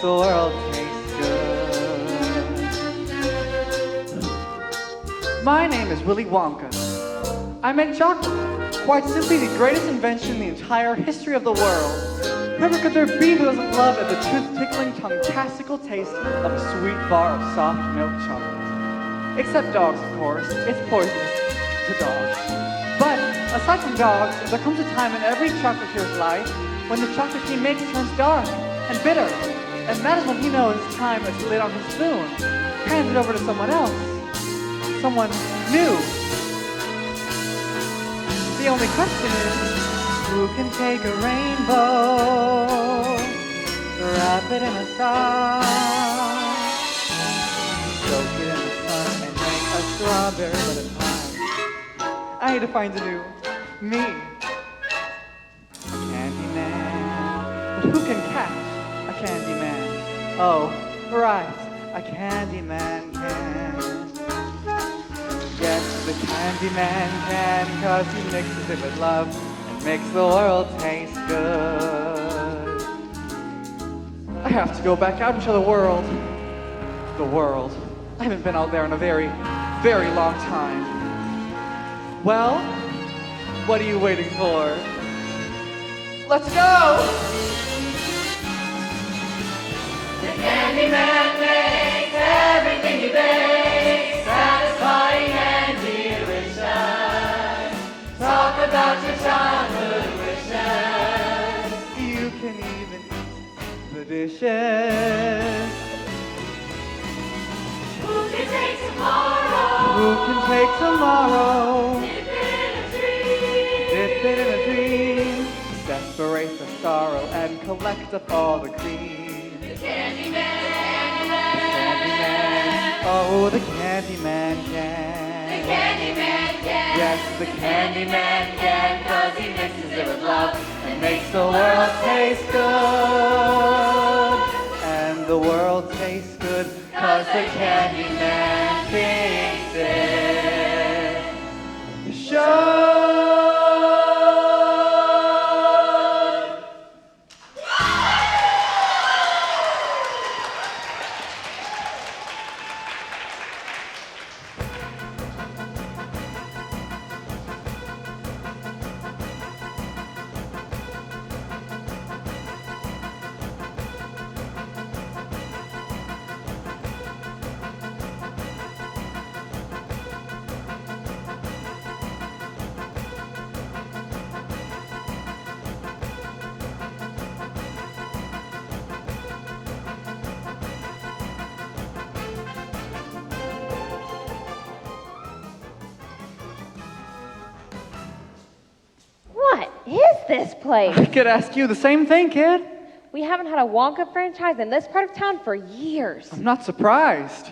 the world taste good. My name is Willy Wonka. I make chocolate. Quite simply the greatest invention in the entire history of the world. Whoever could there be who doesn't love the tooth-tickling, tongue-tastical taste of a sweet bar of soft milk chocolate? Except dogs, of course. It's poisonous to dogs. But aside from dogs, there comes a time in every chocolateer's life when the chocolate he makes turns dark and bitter. And that is when he knows it's time to lay down his spoon, hand it over to someone else, someone new. The only question is, who can take a rainbow, wrap it in a song, soak it in the sun, and make a strawberry butter pie? I need to find a new me. Candyman. But who can catch a Candyman? Oh, right, a Candyman can. Yes, the Candyman can, 'cause he mixes it with love and makes the world taste good. I have to go back out into the world. The world. I haven't been out there in a very, very long time. Well, what are you waiting for? Let's go! The Candyman makes everything you bake satisfying and delicious. Talk about your childhood wishes. You can even eat the dishes. Who can take tomorrow? Who can take tomorrow? Dip it in a dream. Dip it in a dream. Separate the sorrow and collect up all the cream. Candyman. Oh, the Candyman can. The Candyman can. Yes, the Candyman can, 'cause he mixes it with love and makes the world taste good. And the world tastes good, 'cause the Candyman thinks it should. What is this place? I could ask you the same thing, kid. We haven't had a Wonka franchise in this part of town for years. I'm not surprised.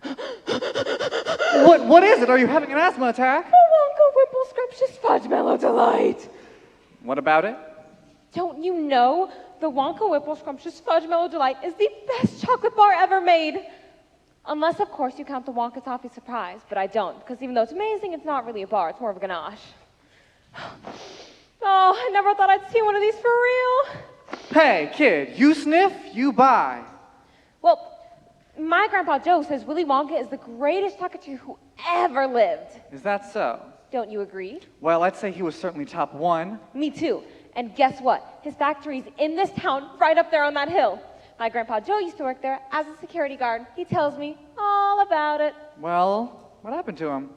What is it? Are you having an asthma attack? The Wonka Whipple Scrumptious Fudge Mellow Delight. What about it? Don't you know the Wonka Whipple Scrumptious Fudge Mellow Delight is the best chocolate bar ever made? Unless, of course, you count the Wonka Toffee Surprise, but I don't, because even though it's amazing, it's not really a bar, it's more of a ganache. Oh, I never thought I'd see one of these for real. Hey, kid, you sniff, you buy. Well, my Grandpa Joe says Willy Wonka is the greatest chocolatier who ever lived. Is that so? Don't you agree? Well, I'd say he was certainly top one. Me too. And guess what? His factory's in this town, right up there on that hill. My Grandpa Joe used to work there as a security guard. He tells me all about it. Well, what happened to him?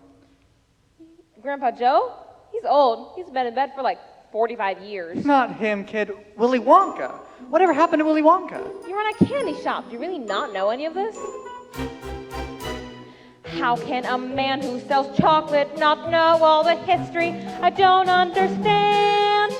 Grandpa Joe? He's old. He's been in bed for like 45 years. Not him, kid. Willy Wonka. Whatever happened to Willy Wonka? You run a candy shop. Do you really not know any of this? How can a man who sells chocolate not know all the history? I don't understand.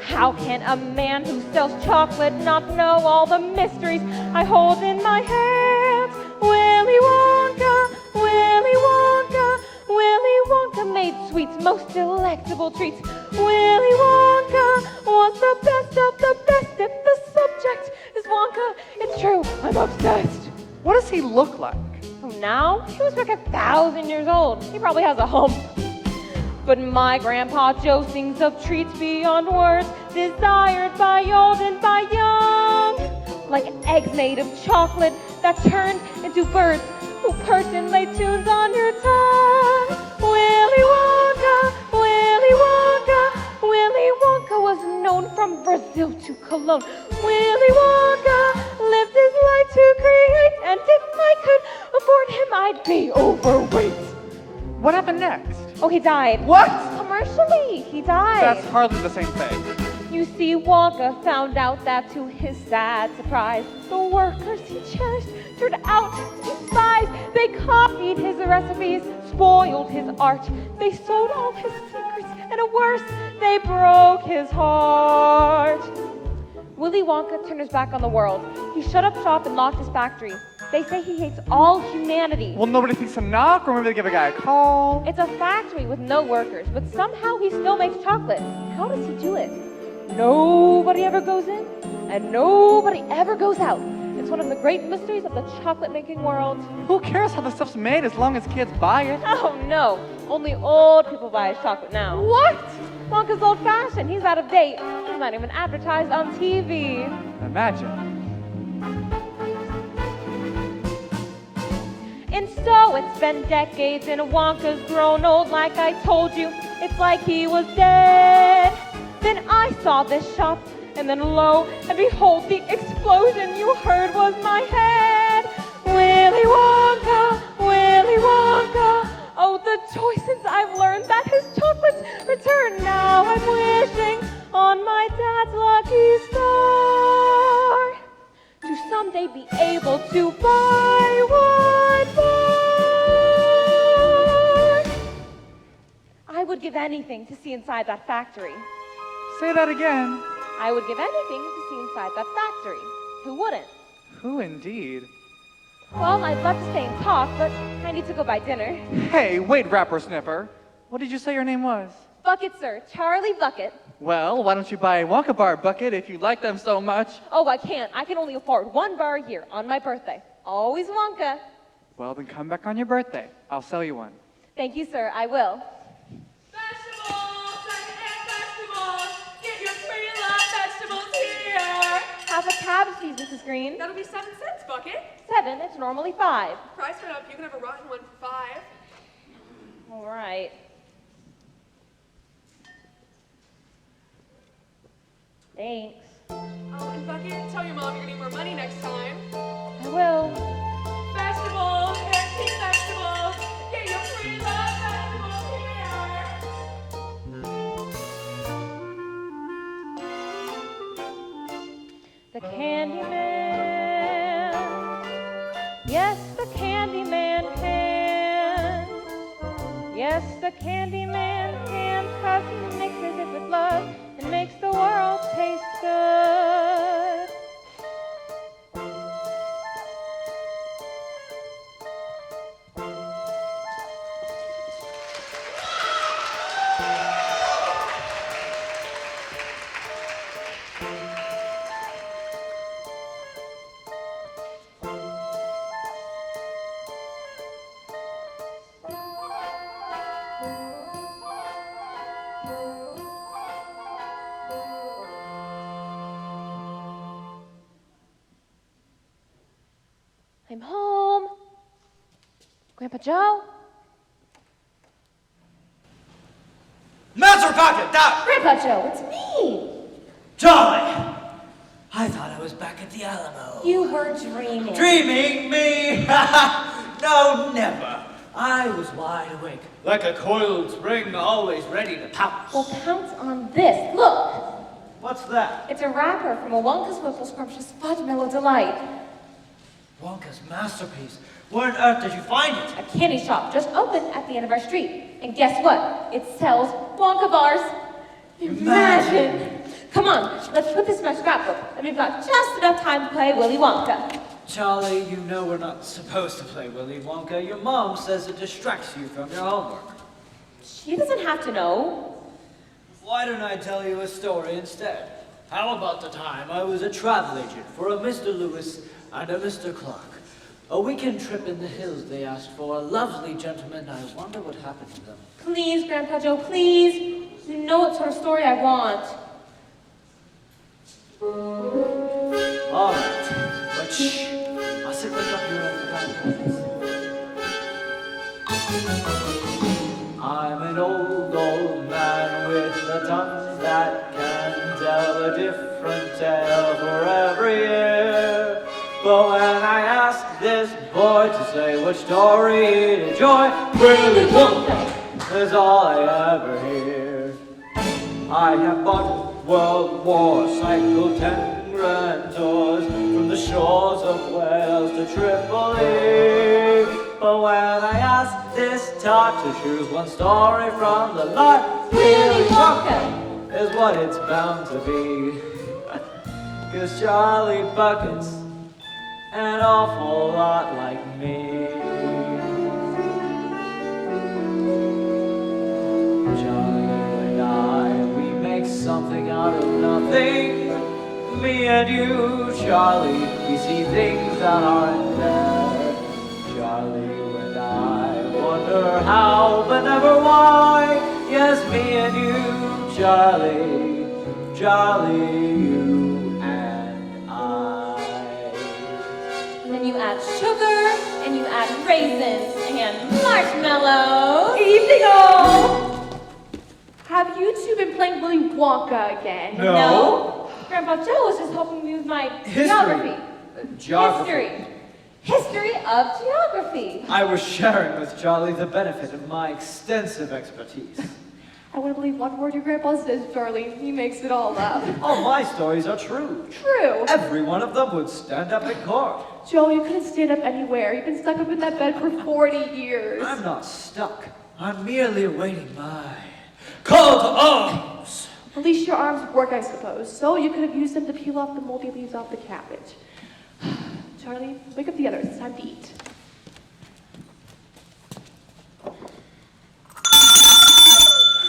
How can a man who sells chocolate not know all the mysteries I hold in my hands? Willy Wonka, Willy Wonka, Willy Wonka made sweets, most delectable treats. Willy Wonka was the best of the best. If the subject is Wonka, it's true, I'm obsessed. What does he look like? Oh, now? He was like 1,000 years old. He probably has a hump. But my Grandpa Joe sings of treats beyond words, desired by old and by young. like eggs made of chocolate that turned into birds who perched and laid tunes on your tongue. Willy Wonka, Willy Wonka, Willy Wonka was known from Brazil to Cologne. Willy Wonka lived his life to create, and if I could afford him, I'd be overweight. What happened next? Oh, he died. What? Commercially, he died. That's hardly the same thing. You see, Wonka found out that to his sad surprise, the workers he cherished turned out to be spies. They copied his recipes, spoiled his art. They sold all his secrets, and worse, they broke his heart. Willy Wonka turned his back on the world. He shut up shop and locked his factory. They say he hates all humanity. Well, nobody thinks to knock, or maybe they give a guy a call. It's a factory with no workers, but somehow he still makes chocolate. How does he do it? Nobody ever goes in, and nobody ever goes out. It's one of the great mysteries of the chocolate-making world. Who cares how the stuff's made as long as kids buy it? Oh, no. Only old people buy his chocolate now. What? Wonka's old-fashioned. He's out of date. He's not even advertised on TV. Imagine. And so it's been decades, and Wonka's grown old like I told you. It's like he was dead. Then I saw this shop, and then lo and behold, the explosion you heard was my head. Willy Wonka, Willy Wonka. Oh, the joy since I've learned that his chocolates return. Now I'm wishing on my dad's lucky star to someday be able to buy one more. I would give anything to see inside that factory. Say that again. I would give anything to see inside that factory. Who wouldn't? Who indeed? Well, I'd love to stay and talk, but I need to go buy dinner. Hey, wait, rapper sniffer. What did you say your name was? Bucket, sir. Charlie Bucket. Well, why don't you buy a Wonka bar bucket if you like them so much? Oh, I can't. I can only afford one bar a year on my birthday. Always Wonka. Well, then come back on your birthday. I'll sell you one. Thank you, sir. I will. Vegetables, second-hand vegetables. Get your free love vegetables here. Half a cabbage, please, Mrs. Green. That'll be 7 cents, Bucket. 7. It's normally 5. Price went up. You can have a rotten one for 5. All right. Thanks. Oh, and Bucket, tell your mom you're gonna need more money next time. I will. Vegetables, antique vegetables. Get your free love vegetables here. The Candyman. Yes, the Candyman can. Yes, the Candyman can, 'cause he mixes it with love and makes the world taste good. I'm home. Grandpa Joe? Master Pocket, Doc! Grandpa Joe, it's me. Charlie! I thought I was back at the Alamo. You were dreaming. Dreaming me? No, never. I was wide awake, like a coiled spring, always ready to pounce. Well, pounce on this. Look. What's that? It's a wrapper from a Wonka's Whipple Scrumptious Fudge Mellow Delight. Wonka's masterpiece. Where on earth did you find it? A candy shop just opened at the end of our street. And guess what? It sells Wonka bars. Imagine. Come on, let's put this in my scrapbook. And we've got just enough time to play Willy Wonka. Charlie, you know we're not supposed to play Willy Wonka. Your mom says it distracts you from your homework. She doesn't have to know. Why don't I tell you a story instead? How about the time I was a travel agent for a Mr. Lewis and a Mr. Clark? A weekend trip in the hills they asked for. A lovely gentleman. I wonder what happened to them. Please, Grandpa Joe, please. You know what sort of story I want. All right. Shh. I'll sit right up here at the back. I'm an old man with a tongue that can tell a different tale for every year. But when I ask this boy to say which story he'd enjoy, Willy Wonka is all I ever hear. I have bought World War cycle 10 grand tours from the shores of Wales to Tripoli. But when I ask this tot to choose one story from the lot, Willy Wonka is what it's bound to be. 'Cause Charlie Bucket's an awful lot like me. Charlie, you and I, we make something out of nothing. Me and you, Charlie, we see things that aren't there. Charlie, you and I wonder how, but never why. Yes, me and you, Charlie, Charlie, you and I. And then you add sugar, and you add raisins, and marshmallows. Evening all! Have you two been playing Willy Wonka again? No. Grandpa Joe was just helping me with my geography. Geography. History of geography. I was sharing with Charlie the benefit of my extensive expertise. I wouldn't believe one word your grandpa says, Charlie. He makes it all up. All my stories are true. True. Every one of them would stand up in court. Joe, you couldn't stand up anywhere. You've been stuck up in that bed for 40 years. I'm not stuck. I'm merely awaiting my call to arms. At least your arms work, I suppose. So you could have used them to peel off the moldy leaves off the cabbage. Charlie, wake up the others. It's time to eat.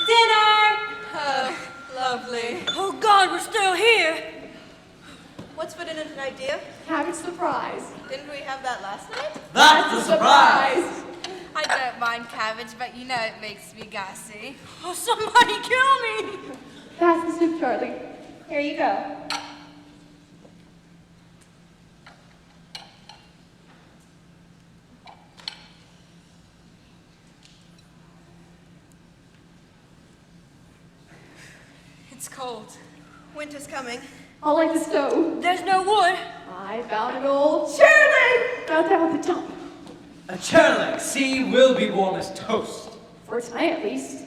Dinner! Oh, lovely. Oh God, we're still here. What's for dinner tonight, dear? Cabbage surprise. Didn't we have that last night? That's the surprise. I don't mind cabbage, but you know it makes me gassy. Oh, somebody kill me! Pass the soup, Charlie. Here you go. It's cold. Winter's coming. I'll light the stove. There's no wood. I found an old chairlight out down at the dump. A chair like sea will be warm as toast. For tonight, at least.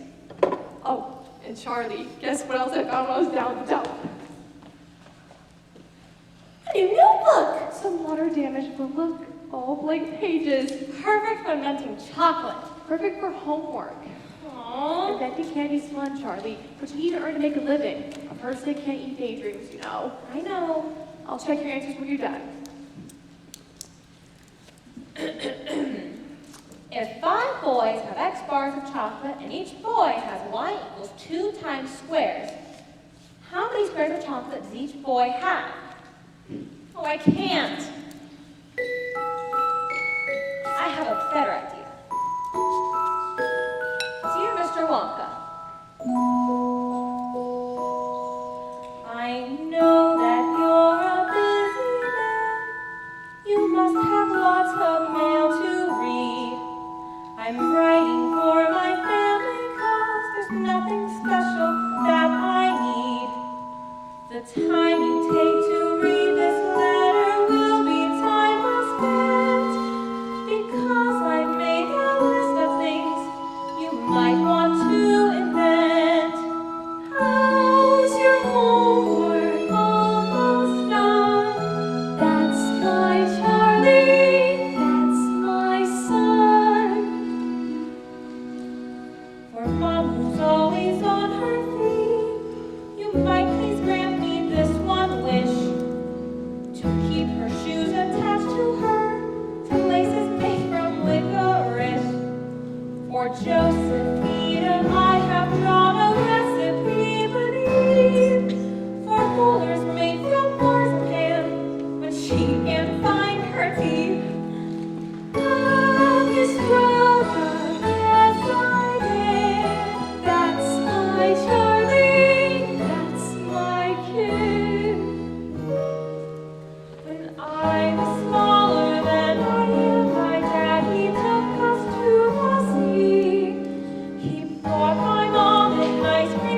Oh, and Charlie, guess what else I found when I was down at the dump? A new notebook! Some water damage, but look, all blank pages. Perfect for inventing chocolate. Perfect for homework. Aww. Inventing candy's fun, Charlie, but you need to earn to make a living. A person can't eat daydreams, you know. I know. I'll check your answers when you're done. If 5 boys have X bars of chocolate and each boy has Y equals 2 times squares, how many squares of chocolate does each boy have? Oh, I can't. I have a better idea. Dear Mr. Wonka, I know that you're a busy man. You must have lots of mail to read. I'm writing for my family 'cause there's nothing special that I need. The time you take to read this letter will be time well spent, because I've made a list of things you might want to invent. How's your homework almost done? That's my Charlie, that's my son. For Mom, who's always on her feet, you might please grant me this one wish.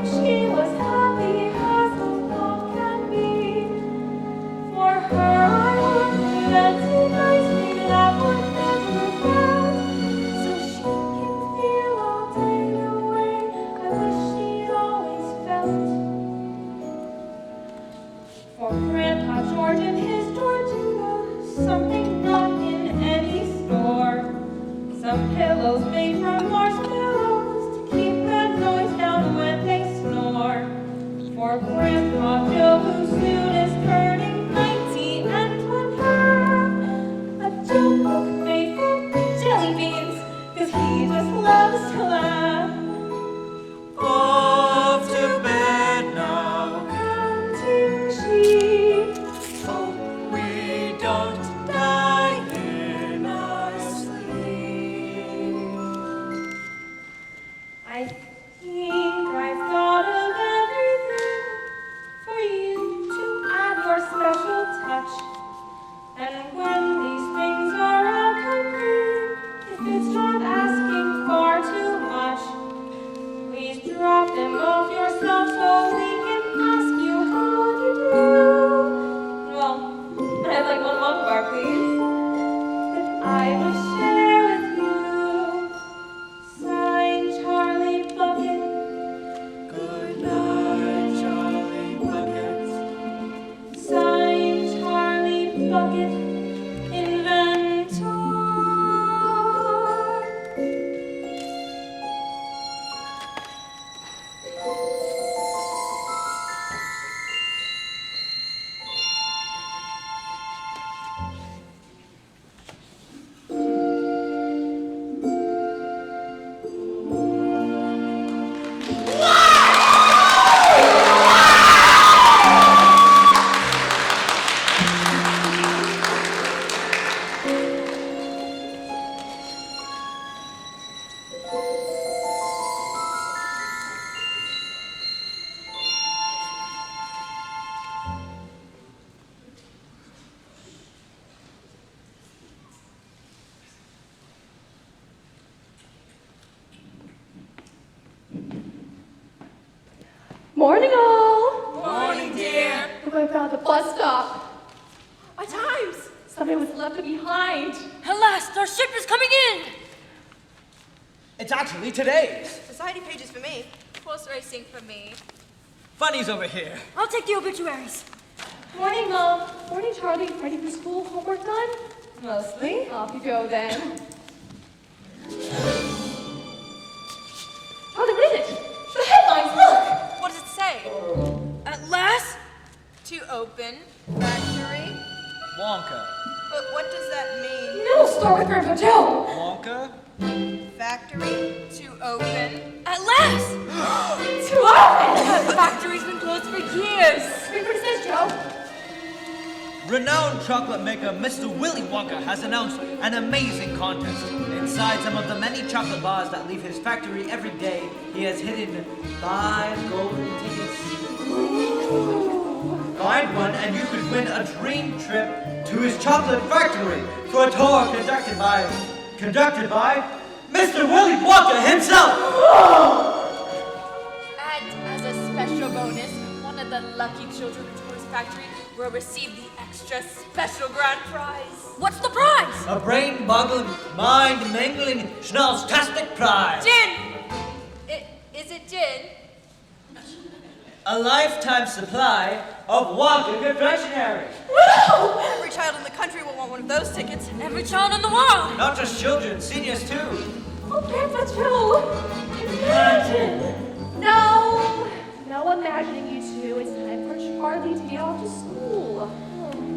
night she was happy as a love can be. For her I would invent a nice thing that would never melt, so she can feel all day the way I wish she always felt. For Grandpa George and his Georgina, something not in any store. Some pillows made from marshmallows to keep that noise down when they snore. For Grandpa Joe, who soon is turning 90, and one half a joke book made from jelly beans, 'cause he just loves to laugh. Off to bed now. Counting sheep, Hope we don't die in our sleep. I think I've thought of everything for you to add your special touch. And when these things are all complete, if it's not asking far too much, please drop them off yourself so we can ask you how you do. Well, I'd like one walk bar, please, that I will share with you. Signed, Charlie Bucket. Good night, Charlie Bucket. Signed, Charlie Bucket, inventor. Morning, all. Morning, dear. Look, I found the bus stop. My times. Somebody was left behind. At last, our ship is coming in. It's actually today's. Society pages for me. Horse racing for me. Funny's over here. I'll take the obituaries. Morning, Mom. Morning, Charlie. Ready for school? Homework done? Mostly. Off you go, then. Charlie, what is it? The headlines, look! What does it say? At last, to open factory. Wonka. But what does that mean? No, store with Grandpa Joe. Wonka? Factory? To open. At last! To open! The factory's been closed for years. Read what it says, Joe. Renowned chocolate maker Mr. Willy Wonka has announced an amazing contest. Inside some of the many chocolate bars that leave his factory every day, he has hidden 5 golden tickets. Find one and you could win a dream trip to his chocolate factory for a tour conducted by Mr. Willy Wonka himself. And as a special bonus, one of the lucky children of Tourist Factory will receive the extra special grand prize. What's the prize? A brain-boggling, mind-mingling, schnoztastic prize. Gin! Is it gin? A lifetime supply of Wonka confectionery. Every child in the country will want one of those tickets. Every child in the world! Not just children, seniors too. Oh, Grandpa Joe. Imagine. No imagining you two. It's time for Charlie to be off to school.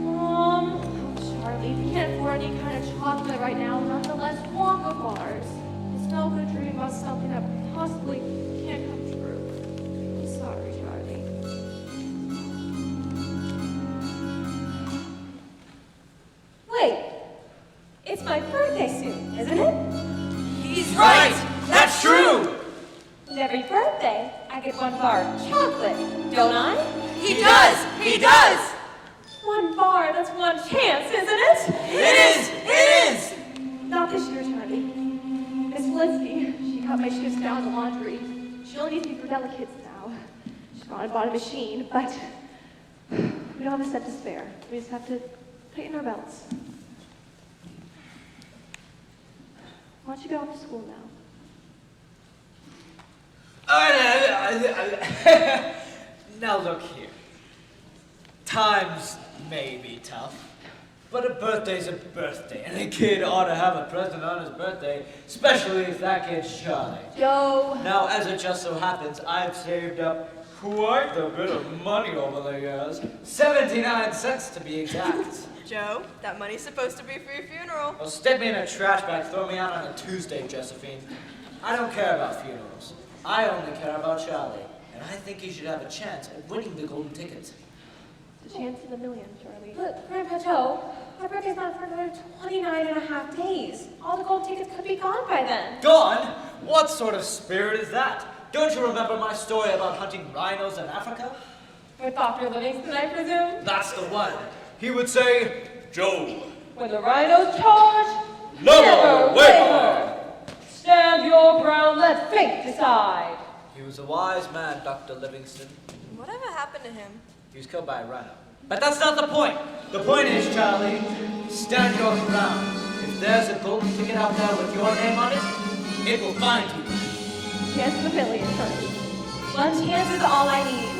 Mom. Oh, Charlie, we can't afford any kind of chocolate right now, nonetheless Wonka bars. It's no good dreaming about something that possibly can't come true. I'm sorry, Charlie. Wait, it's my birthday soon, isn't it? He's Right! That's true! And every birthday, I get 1 bar of chocolate, don't I? He does! He does! 1 bar, that's 1 chance, isn't it? It is! It is! Not this year, Charlie. Miss Felicity, she cut my shifts down to laundry. She only needs me for delicates now. just gone and bought a machine, but we don't have a cent to spare. We just have to tighten our belts. Why don't you go off to school now? Now look here. Times may be tough, but a birthday's a birthday, and a kid ought to have a present on his birthday, especially if that kid's Charlie. Joe! Now, as it just so happens, I've saved up quite a bit of money over the years. 79 cents to be exact. Joe, that money's supposed to be for your funeral. Well, stick me in a trash bag, throw me out on a Tuesday, Josephine. I don't care about funerals. I only care about Charlie, and I think he should have a chance at winning the golden ticket. It's a chance in a million, Charlie. But, Grandpa Joe, our birthday's not for another 29 and a half days. All the gold tickets could be gone by then. Gone? What sort of spirit is that? Don't you remember my story about hunting rhinos in Africa? With Dr. Livingston, I presume? That's the one. He would say, Joe, When the rhinos charge, never waver. Stand your ground, let fate decide. He was a wise man, Dr. Livingston. Whatever happened to him? He was killed by a rhino. But that's not the point. The point is, Charlie, stand your ground. If there's a golden ticket out there with your name on it, it will find you. Chance of a million, Charlie. One chance is all I need.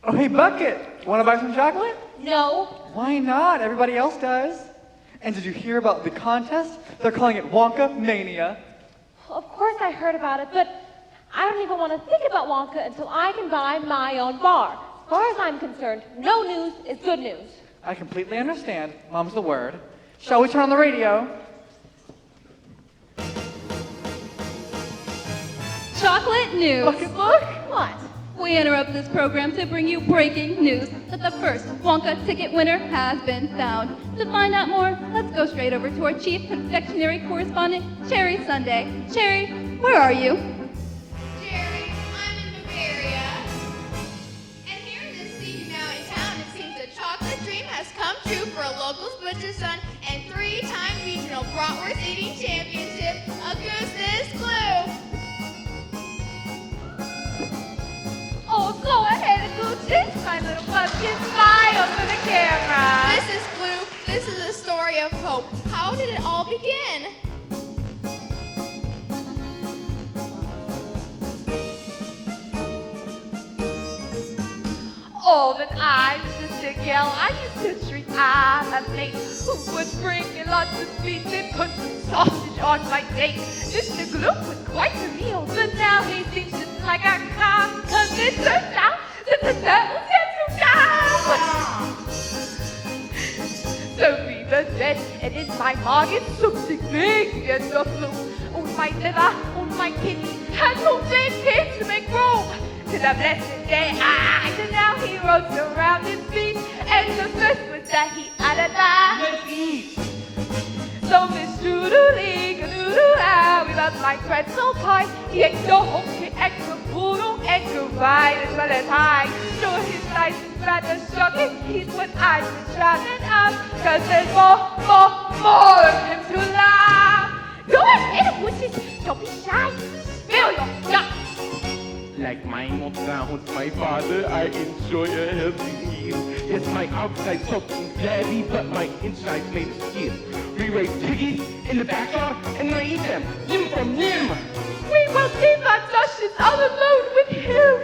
Oh, hey, Bucket, want to buy some chocolate? No. Why not? Everybody else does. And did you hear about the contest? They're calling it Wonka Mania. Of course I heard about it, but I don't even want to think about Wonka until I can buy my own bar. As far as I'm concerned, no news is good news. I completely understand. Mom's the word. Shall we turn on the radio? Chocolate news. Bucket, look! What? We interrupt this program to bring you breaking news that the first Wonka ticket winner has been found. To find out more, let's go straight over to our chief confectionery correspondent, Cherry Sunday. Cherry, where are you? Jerry, I'm in Bavaria. And here in this sleepy mountain town, it seems a chocolate dream has come true for a local's butcher's son and 3-time regional bratwurst eating championship, Augustus Glue. Oh, go ahead and go kiss my little pumpkin smile for the camera. This is Glue. This is a story of hope. How did it all begin? Oh, when I was just a girl, I used to treat Anna late, who would bring me lots of sweets and put some sausage on my plate. Mr. Gloop was quite a meal, but now he seems just like a clown, 'cause it turns out that the devil's yet to down. So we were dead, and in my magen something big and the flu. On my liver, on my kidney, had no big kids to make room. To the blessed day, and now he rolls around his feet, and the first was that he had a die. Let's eat! So Miss Doodly, Gadoodle, we love my pretzel pie. He ate the whole kit, extra poodle, and right as well as high. Sure, his size is rather shocking. He's what I've been shouting up, 'cause there's more of him to laugh. Go ahead, witches, don't be shy. Spill your guts. Like my old sounds, my father, I enjoy a healthy meal. Yes, my outside's soaking daddy, but my inside's made of steel. We raise piggies in the backyard, and I eat them, limb from limb. We will keep our Dushes all alone with him.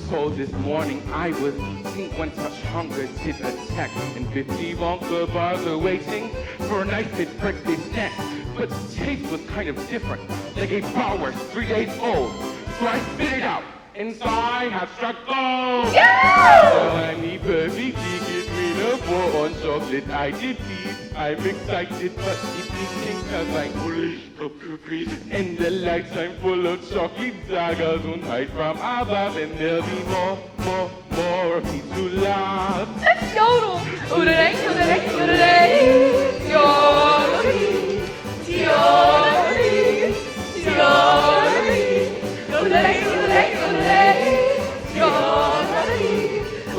So this morning I was eating when such hunger did attack, and 50 Wonka bars are waiting for a nice big birthday snack. But the taste was kind of different, like a Bratwurst 3 days old. So I spit it out, and so I have struck gold. Yeah! So I need perfect ticket winner for on chocolate I did eat. I'm excited, but it's eating cause I'm full of freeze. And the lights I'm full of chocolate daggers won't hide from above. And there'll be more of me to laugh. Yodel! Oodalay, oodalay, oodalay! Yodelay, yodelay, yodelay! Oodalay, oodalay, oodalay! Yodelay!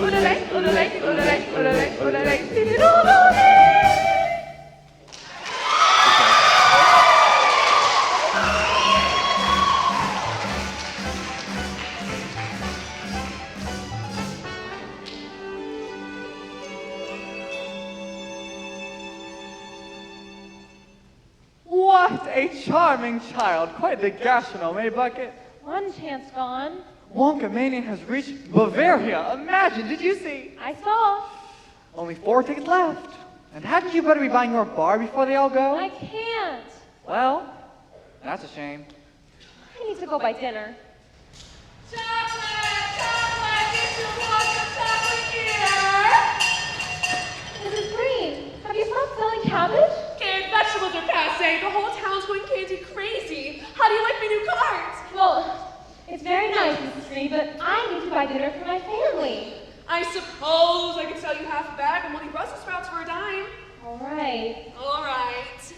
Oodalay, oodalay, oodalay, oodalay, oodalay, oodalay! What a charming child. Quite the gastronome, eh, Bucket? One chance gone. Wonka Mania has reached Bavaria. Imagine, did you see? I saw. Only 4 tickets left. And hadn't you better be buying your bar before they all go? I can't. Well, that's a shame. I need to go buy dinner. Chocolate! Chocolate! Get your Wonka chocolate here! Mrs. Green, have you stopped selling cabbage? Canned vegetables are passé. The whole town's going candy crazy. How do you like my new cart? Well, it's very nice, Mrs. Green, but I need to buy dinner for my family. I suppose I could sell you half a bag of moldy Brussels sprouts for a dime. All right. All right.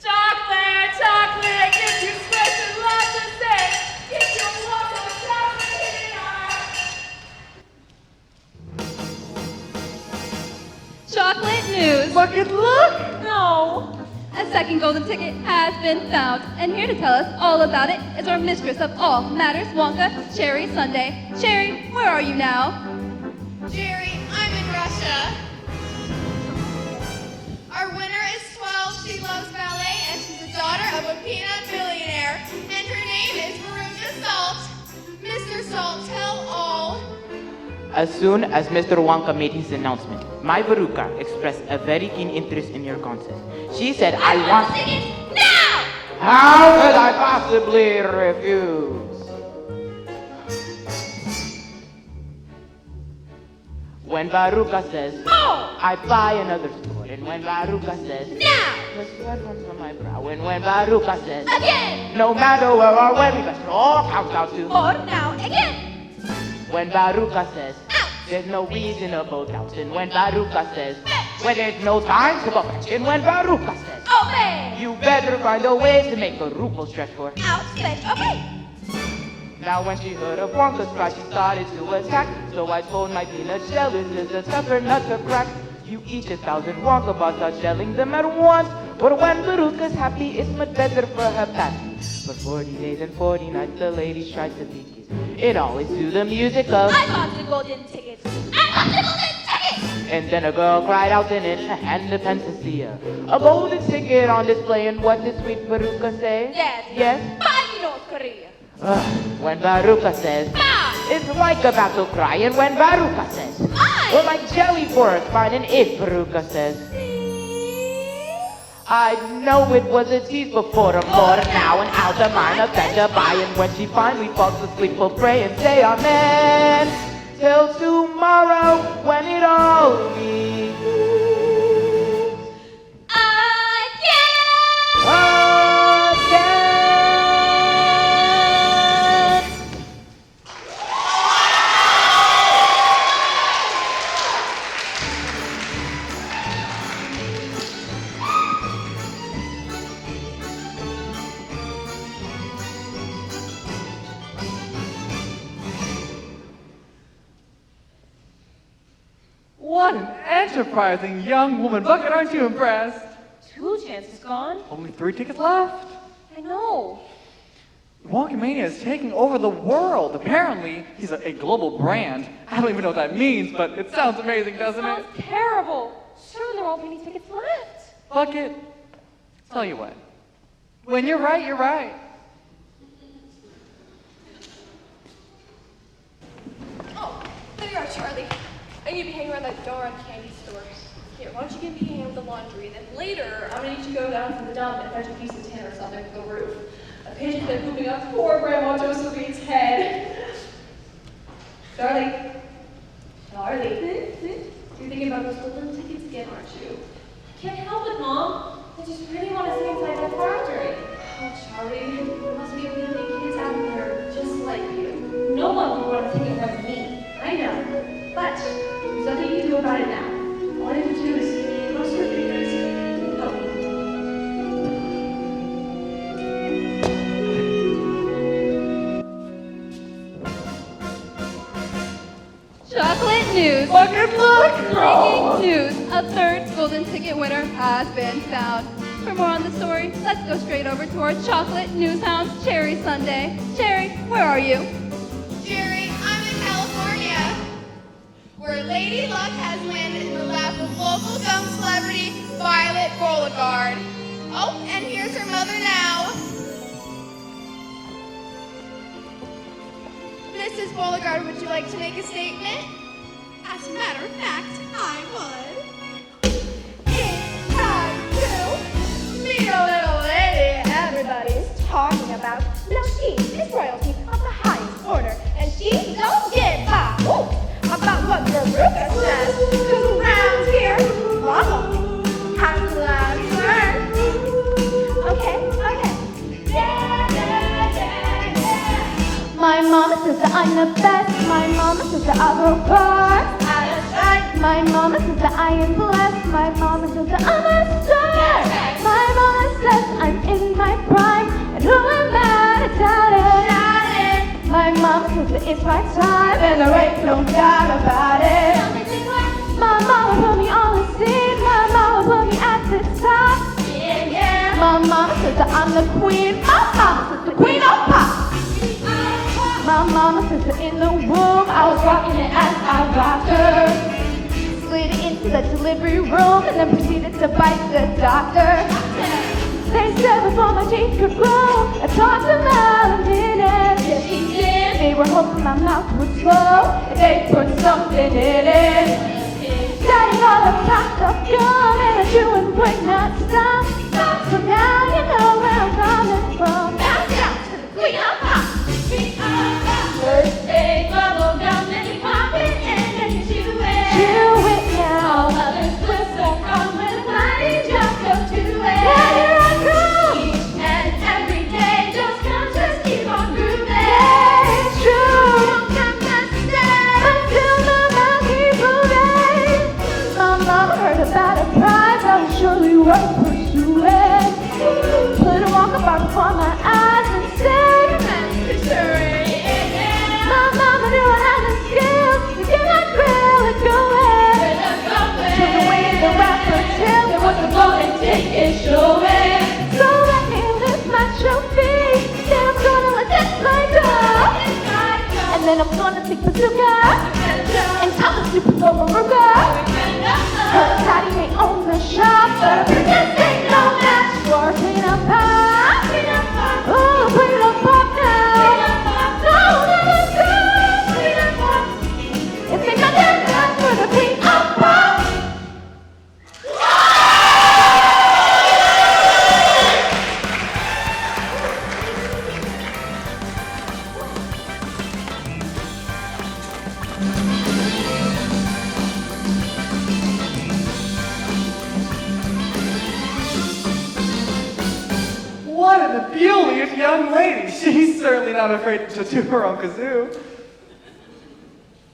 Chocolate, chocolate, get your sweats and lots of sex. Get your Wonka chocolate here. Chocolate news. Bucket, look! No. A second golden ticket has been found, and here to tell us all about it is our mistress of all matters, Wonka, Cherry Sunday. Cherry, where are you now? Jerry, I'm in Russia. Our winner is 12. She loves ballet, and she's the daughter of a peanut billionaire. And her name is Veruca Salt. Mr. Salt, tell all. As soon as Mr. Wonka made his announcement, my Veruca expressed a very keen interest in your concert. She said, I want tickets now! How could I possibly refuse? When Veruca says, Oh! I buy another store. And when Veruca says, Now! the sweat runs from my brow. And when Veruca says, Again! no matter where or when, we must all count down to. Or now again! When Veruca says, Out! there's no reasonable doubts. And when Veruca says, when there's no time to perfection. When Veruca says, Obey! you better find a way to make a Veruca stretch for. Out, spit, obey! Now when she heard of Wonka's cry, she started to attack. So I told my peanut shell is just a tougher nut to crack. You eat 1,000 Wonka bars, start shelling them at once. But when Veruca's happy, it's much better for her pappy. For 40 days and 40 nights, the ladies tried to be kissed. It always to the music of I bought the golden tickets! I bought the golden tickets! And then a girl cried out and in her hand a panacea. A golden ticket on display, and what did sweet Veruca say? Yes. Yes? Buy North Korea! When Veruca says, Buy! it's like about to cry. And when Veruca says, Buy! well, like jelly for a spine. And if Veruca says, I know it was a tease before the more now and out of mind of better by. And when she finally falls asleep, we'll pray and say amen. Till tomorrow when it all begins. What an enterprising young woman. Bucket, aren't you impressed? 2 chances gone. Only 3 tickets left. I know. Wonkamania is taking over the world. Apparently, he's a global brand. I don't even know what that means, but it sounds amazing, doesn't it? Sounds terrible. Sure, there won't be any tickets left. Bucket, tell you what. When you're right, you're right. Oh, there you are, Charlie. I need to be hanging around that darn candy store. Here, why don't you give me a hand with the laundry, and then later, I'm gonna need you to go down to the dump and fetch a piece of tin or something for the roof. A pigeon's been pooping up poor Grandma Josephine's head. Charlie. Charlie. You thinking about those golden tickets again, aren't you? Can't help it, Mom. I just really want to stay inside that factory. Oh, Charlie, there must be a million kids out there just like you. No one would want to take it from me. I know, but there's nothing you can do about it now. All you have to do is cross your fingers and hope. Chocolate news. Breaking news. A third golden ticket winner has been found. For more on the story, let's go straight over to our chocolate news hound, Cherry Sunday. Cherry, where are you? Jerry, I'm in California, where Lady Luck has landed in the lap of local dumb celebrity Violet Beauregard. Oh, and here's her mother now. Mrs. Beauregard, would you like to make a statement? As a matter of fact, I would. It's time to meet a little lady everybody's talking about. Now she is royalty of the highest order, and she don't give a hoot about what Veruca says. 'Cause around here, mama has the last word. Okay. My mama says that I'm the best. My mama says that I go first. My mama says that I am blessed. My mama says that I'm a star. My mama says I'm in my prime, and who am I to doubt it? My mama says that it's my time, and there ain't no doubt about it. My mama put me on the scene. My mama put me at the top. My mama says that I'm the queen. My mama says the queen of pop. My mama says that in the womb I was rocking it as I rocked her. Slid into the delivery room and then proceeded to bite the doctor. They said before my teeth could grow, I talked about a minute. Yes, he did. They were hoping my mouth would slow, and they put something in it. Daddy got a packed up gun and a chewing would not stop. So now you know where I'm coming from. Now down to the queen of pop. First take bubble gum, then you pop it and then you chew it. Chew it now. All others whistle from when the mighty just go to it. Yeah, here I go. Each and every day, those counts just keep on grooving. Yeah, it's true. Don't come to stay until the mouth keeps moving. My mama heard about a prize I was surely worth pursuing. Put a walkabout before my eyes and said, "Mystery." My mama knew I had the skills to get that grill and going. Took away the rapper till there was a golden ticket showing. So let me lift my trophy, then I'm gonna let this light up. And then I'm gonna take bazooka and tell the super Veruca. Her daddy may own the shop, but this ain't no match for Queen of Pop. Oh, Queen of Pop now. No, never stop. Queen of Pop. It's been nothing but for the Queen of Pop. What an ebullient young lady. She's certainly not afraid to do her own kazoo.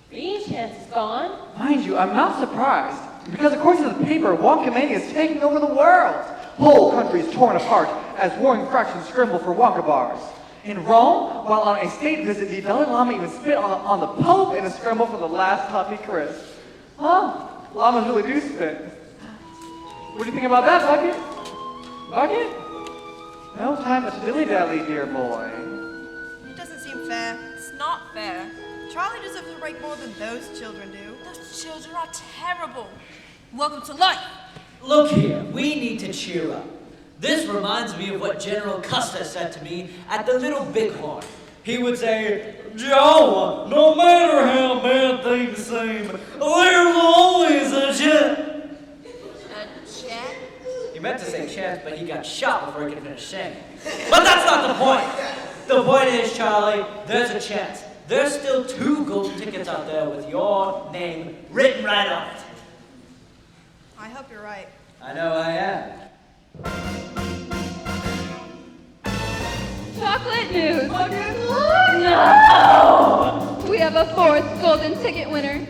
Bean Chance is gone. Mind you, I'm not surprised, because according to the paper, Wonkamania is taking over the world. Whole countries torn apart as warring factions scramble for Wonka bars. In Rome, while on a state visit, the Dalai Lama even spit on the Pope in a scramble for the last Toffee Crisp. Huh, llamas really do spit. What do you think about that, Bucket? Bucket? No time to dilly-dally, dear boy. It doesn't seem fair. It's not fair. Charlie deserves a break more than those children do. Those children are terrible. Welcome to life. Look here, we need to cheer up. This reminds me of what General Custer said to me at the Little Bighorn. He would say, "Joe, no matter how bad things seem, there's always a chance." A chat? He meant to say chance, but he got shot before he could finish saying it. But that's not the point. The point is, Charlie, there's a chance. There's still 2 golden tickets out there with your name written right on it. I hope you're right. I know I am. Chocolate news. Oh, good Lord! No! We have a fourth golden ticket winner.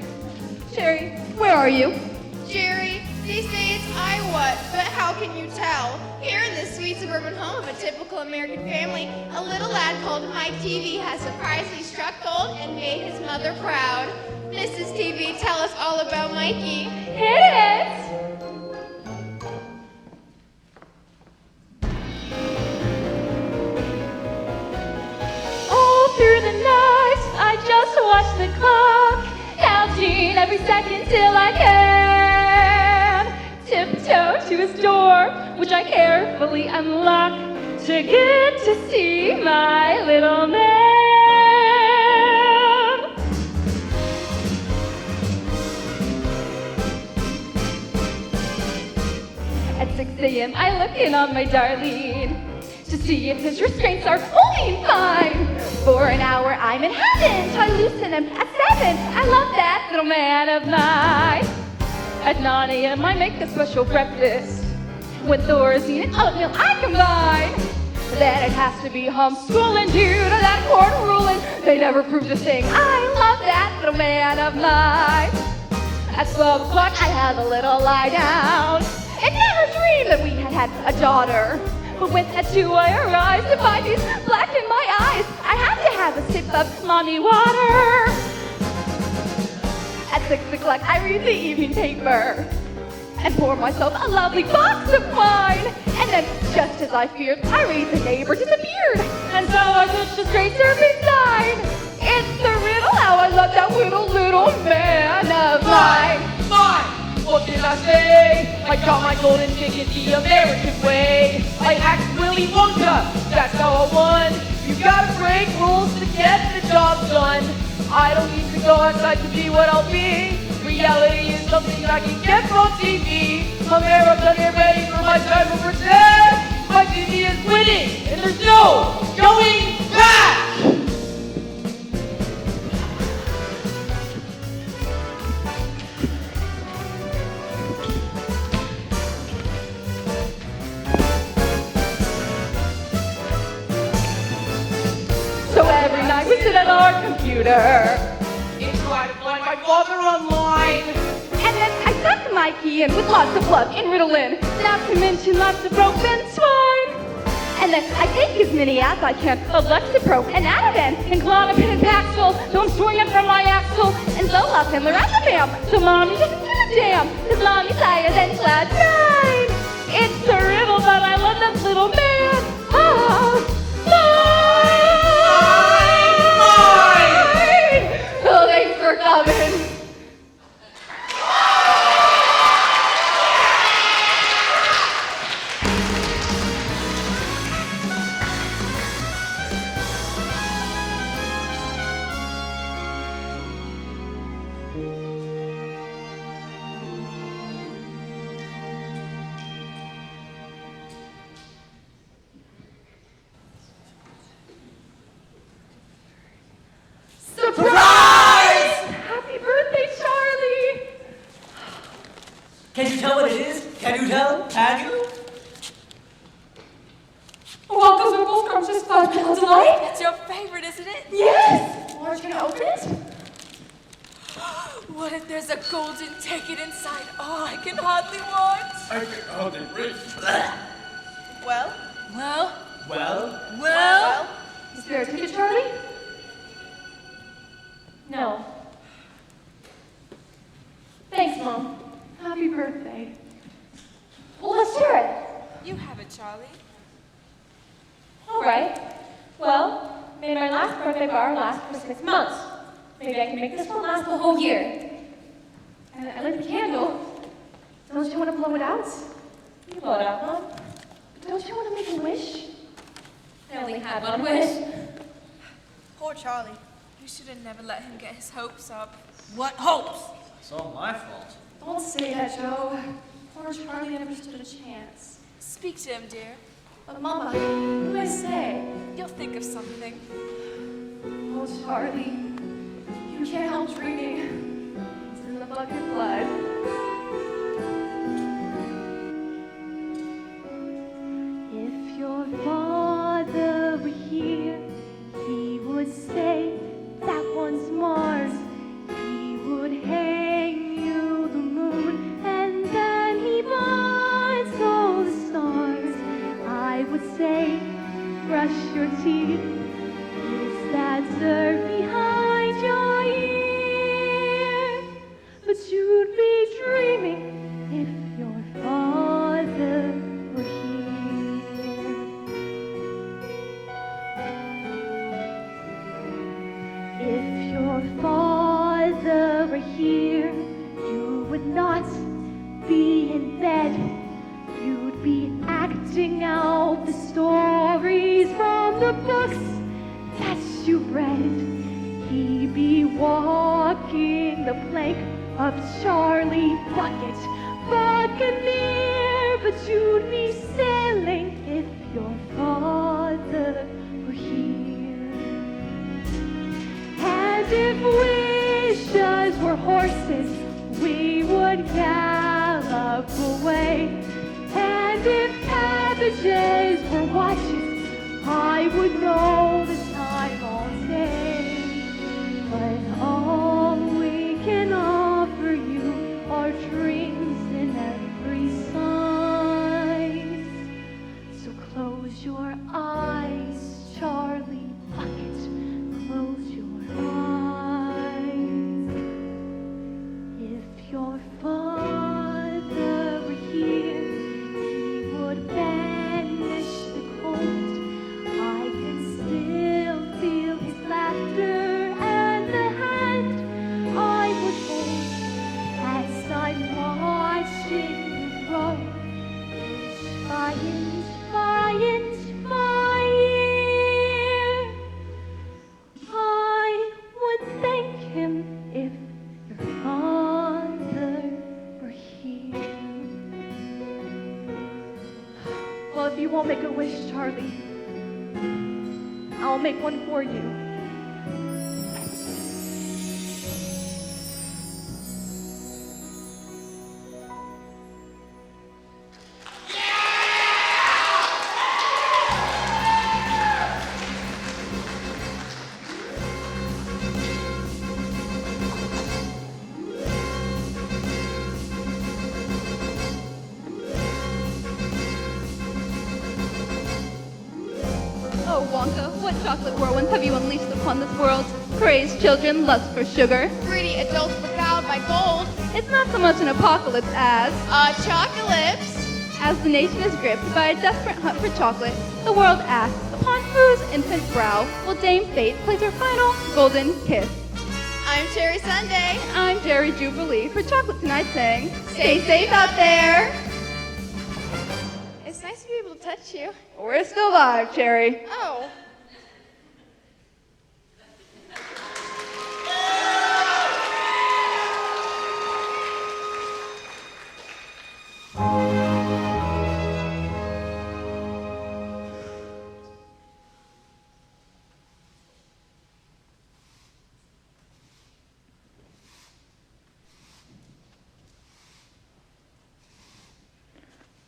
Sherry, where are you? Jerry, they say it's Iowa, but how can you tell? Here in the sweet suburban home of a typical American family, a little lad called Mike TV has surprisingly struck gold and made his mother proud. Mrs. TV, tell us all about Mikey. Hit it! All through the night, I just watch the clock, counting every second till I can tiptoe to his door, which I carefully unlock to get to see my little man. At 6 a.m. I look in on my Darlene to see if his restraints are holding fine. For an hour I'm in heaven, so I loosen him at 7. I love that little man of mine. At 9 a.m. I make a special breakfast. With Thorazine and oatmeal I combine. Then it has to be homeschooling due to that court ruling. They never proved a thing. I love that little man of mine. At 12 o'clock I have a little lie down. And never dreamed that we had a daughter. But when at 2 I arise to find these black in my eyes, I have to have a sip of mommy water. At 6 o'clock I read the evening paper and pour myself a lovely box of wine. And then, just as I feared, I read the neighbor disappeared. And so I switched to straight service sign. It's the riddle how I love that little man of mine. Mine! What can I say? I got my golden ticket the American way. I asked Willy Wonka, that's how I won. You gotta break rules to get the job done. I don't need to go outside to be what I'll be. Reality is something I can get from TV. America, get ready for my time to pretend. My TV is winning, and there's no going back! So every night we sit at our computer and try to find my father online. And then I suck Mikey in with lots of love in Ritalin, not to mention lots of broken swine. And then I take as many as I can of Lexapro and Ativan and Klonopin and Paxil, so I'm swinging it from my axle and Zoloft and Lorazepam. So mommy doesn't give a damn, cause mommy's higher than cloud 9. It's a riddle, but I love that little man. Oh, mine! Oh, thanks for coming. Surprise! Happy birthday, Charlie! Can you tell what it is? Can you tell? Can you? Wonka's Ripples Scrumptious Fun Pill Delight? It's your favorite, isn't it? Yes! Aren't you gonna open it? What if there's a golden ticket inside? Oh, I can hardly watch. I can hardly breathe. Well? Well? Well? Well? Is there a ticket, Charlie? No. Thanks, Mom. Happy birthday. Well, let's hear it. You have it, Charlie. All right. Well, made my last birthday bar last for 6 months. Maybe I can make this one last the whole year. And I lit the candle. Don't you want to blow it out? You blow it out, Mom. Don't you want to make a wish? I only had one wish. Poor Charlie. You should have never let him get his hopes up. What hopes? It's all my fault. Don't say that, Joe. Poor Charlie never stood a chance. Speak to him, dear. But Mama, what do I say? You'll think of something. Oh, Charlie, you can't help dreaming. It's in the fucking blood. not be in bed. You'd be acting out the stories from the books that you read. He'd be walking the plank of Charlie Bucket, Buccaneer, but you'd be sailing if your father were here. And if wishes were horses, we would gallop away. And if cabbages were watches, I would know the time all day. But all we can offer you are dreams in every size. So close your eyes, Charlie Bucket, close your eyes. If your father were here, he would banish the cold. I can still feel his laughter and the hand I would hold as I'm watching you grow inch by inch by inch by year. I would thank him if your father were here. Well, if you won't make a wish, Charlie, I'll make one for you. Oh, Wonka, what chocolate whirlwinds have you unleashed upon this world? Crazed children, lust for sugar. Greedy adults beguiled by gold. It's not so much an apocalypse as Chocalypse. as the nation is gripped by a desperate hunt for chocolate, the world asks, upon whose infant brow will Dame Fate place her final golden kiss? I'm Cherry Sunday. I'm Jerry Jubilee for Chocolate Tonight saying, stay safe out there. It's nice to be able to touch you. We're still live, Cherry. Oh.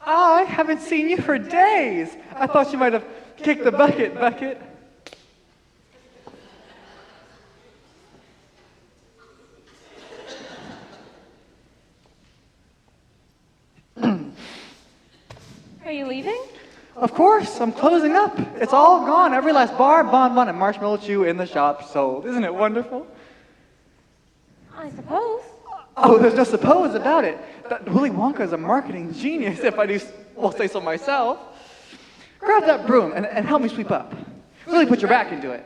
I haven't seen you for days. I thought you might have kicked the bucket. Are you leaving? Of course, I'm closing up. It's all gone. Every last bar, bonbon, and marshmallow chew in the shop sold. Isn't it wonderful? I suppose. Oh, there's no suppose about it. That Willy Wonka is a marketing genius, if I do say so myself. Grab that broom and help me sweep up. Really put your back into it.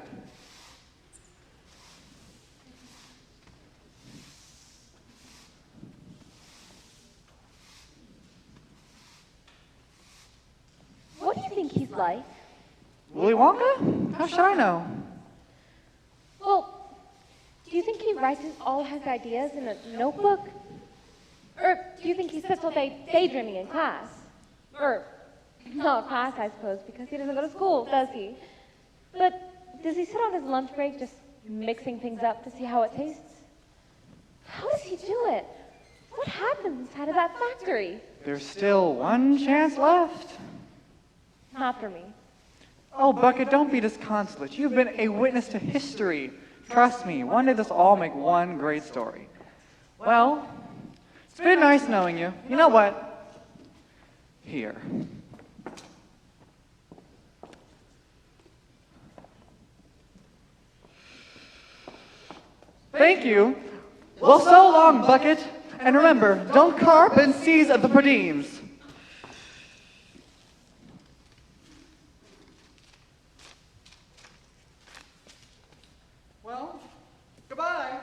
What do you think he's like? Willy Wonka? How should I know? Well, do you think he writes all his ideas in a notebook? Or do you think he sits all day daydreaming in class? Or not class, I suppose, because he doesn't go to school, does he? But does he sit on his lunch break just mixing things up to see how it tastes? How does he do it? What happens inside of that factory? There's still one chance left. Not for me. Oh, Bucket, don't be disconsolate. You've been a witness to history. Trust me, one day this will all make one great story. Well, it's been nice knowing you. You know what? Here. Thank you. Well, so long, Bucket. And remember, don't carp and seize the perdimes. Well, goodbye.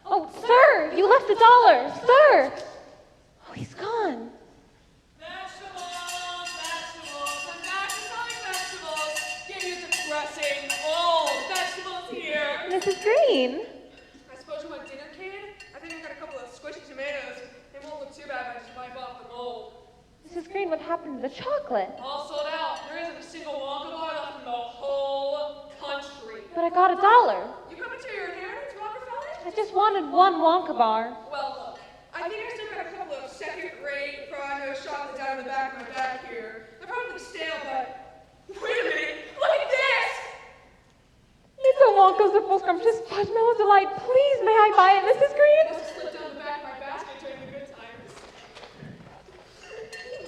Oh, sir! lost $1, sir. Oh, he's gone. Vegetables, vegetables, I'm back to selling vegetables. Get you depressing old vegetables here. Mrs. Green. I suppose you want dinner, kid? I think I've got a couple of squishy tomatoes. They won't look too bad if I just wipe off the mold. Mrs. Green, what happened to the chocolate? All sold out. There isn't a single Wonka bar left in the whole country. But I got $1. You coming to your inheritance, Rockefeller? I just wanted one Wonka bar. Well, look, I think I still got a couple of second-rate fried nose chocolate down in the back of my back here. They're probably stale, but wait a minute, look at this! It's a Wonka Zippo Scrumptious Fudge Mellow Delight. Please, may I buy it, Mrs. Green? Must have slipped down the back of my basket during the good times.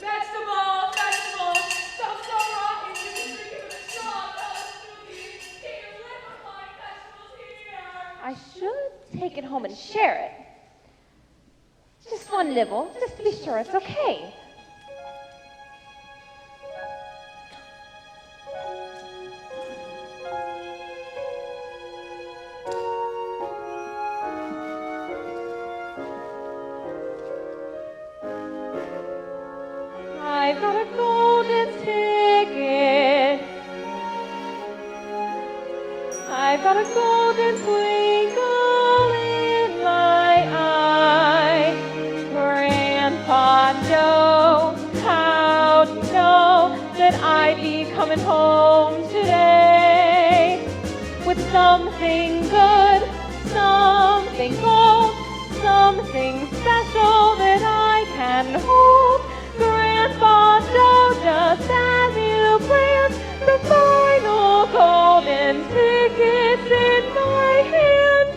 Vegetables, vegetables, so rotten, you can drink it with a straw, spooky. Get your liquefied vegetables here! I should take it home and share it. Just one nibble, just to be sure it's okay. I've got a golden ticket. I've got a golden twinkle in my eye. Grandpa knows how to know that I'd be coming home today with something good, something gold, something special that I can hold. Grandpa Joe, just as you planned, the final golden ticket's in my hand.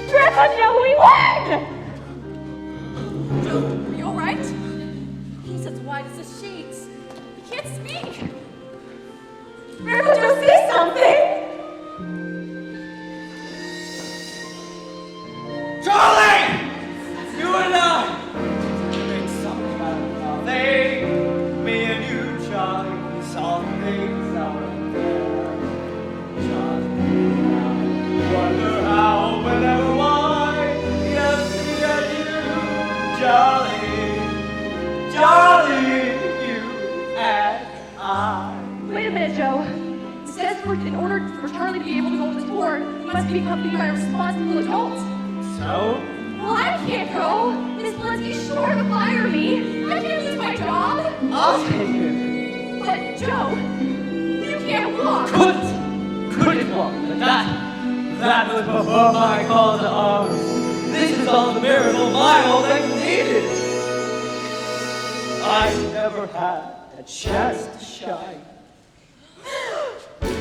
Grandpa Joe, we won! Joe, are you alright? He's as white as the sheets. He can't speak. Grandpa Joe, say something! Charlie! You and I make something out of nothing. Me and you, Charlie, saw things out of there. Charlie, I wonder how, but never why. Yes, me and you, Charlie. Charlie, you and I. Wait a minute, Joe. It says in order for Charlie to be able to go on the tour, he must be accompanied by a responsible adult. So? Well, I can't go. Miss Linsky's sure to fire me. I can't lose my job. I'll take it. But, Joe, you can't walk. Couldn't walk, but that was before my call to arms. This is all the miracle my old ex needed. I never had a chance to shine.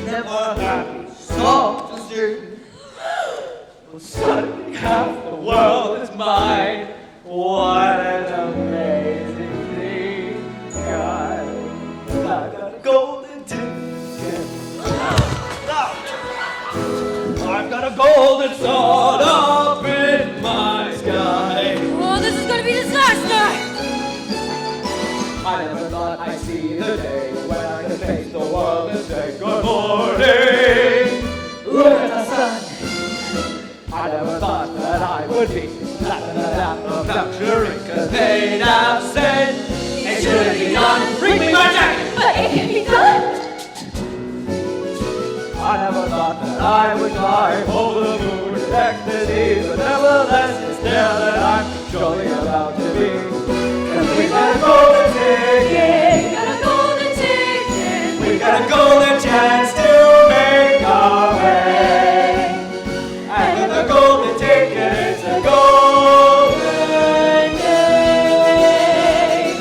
Never had a song to sing. Well, suddenly half the world is mine. What an amazing thing. God, I got a golden ticket. I've got a golden sword up in my sky. Oh, this is gonna be a disaster! I never thought I'd see the day when I could face the world and say good morning. Look at the sun. I never thought that I would be laughing at that of luxury, cause they now said it shouldn't be done. Bring me my jacket! But it can be done! I never thought that I would climb over the moon in ecstasy, but nevertheless it's there that I'm surely about to be. Cause we got a golden ticket, We got a golden ticket. we got a golden chance to make our way. And with a golden ticket, it's a golden day.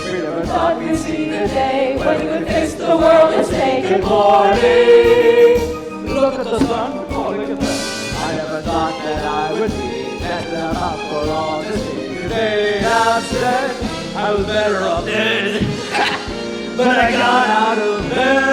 We never thought we'd see the day when we could face the world and say good morning. Look at the sun, oh look at that. I never thought that I would be messing up for all this thing. They have said I was better off dead. But I got out of bed.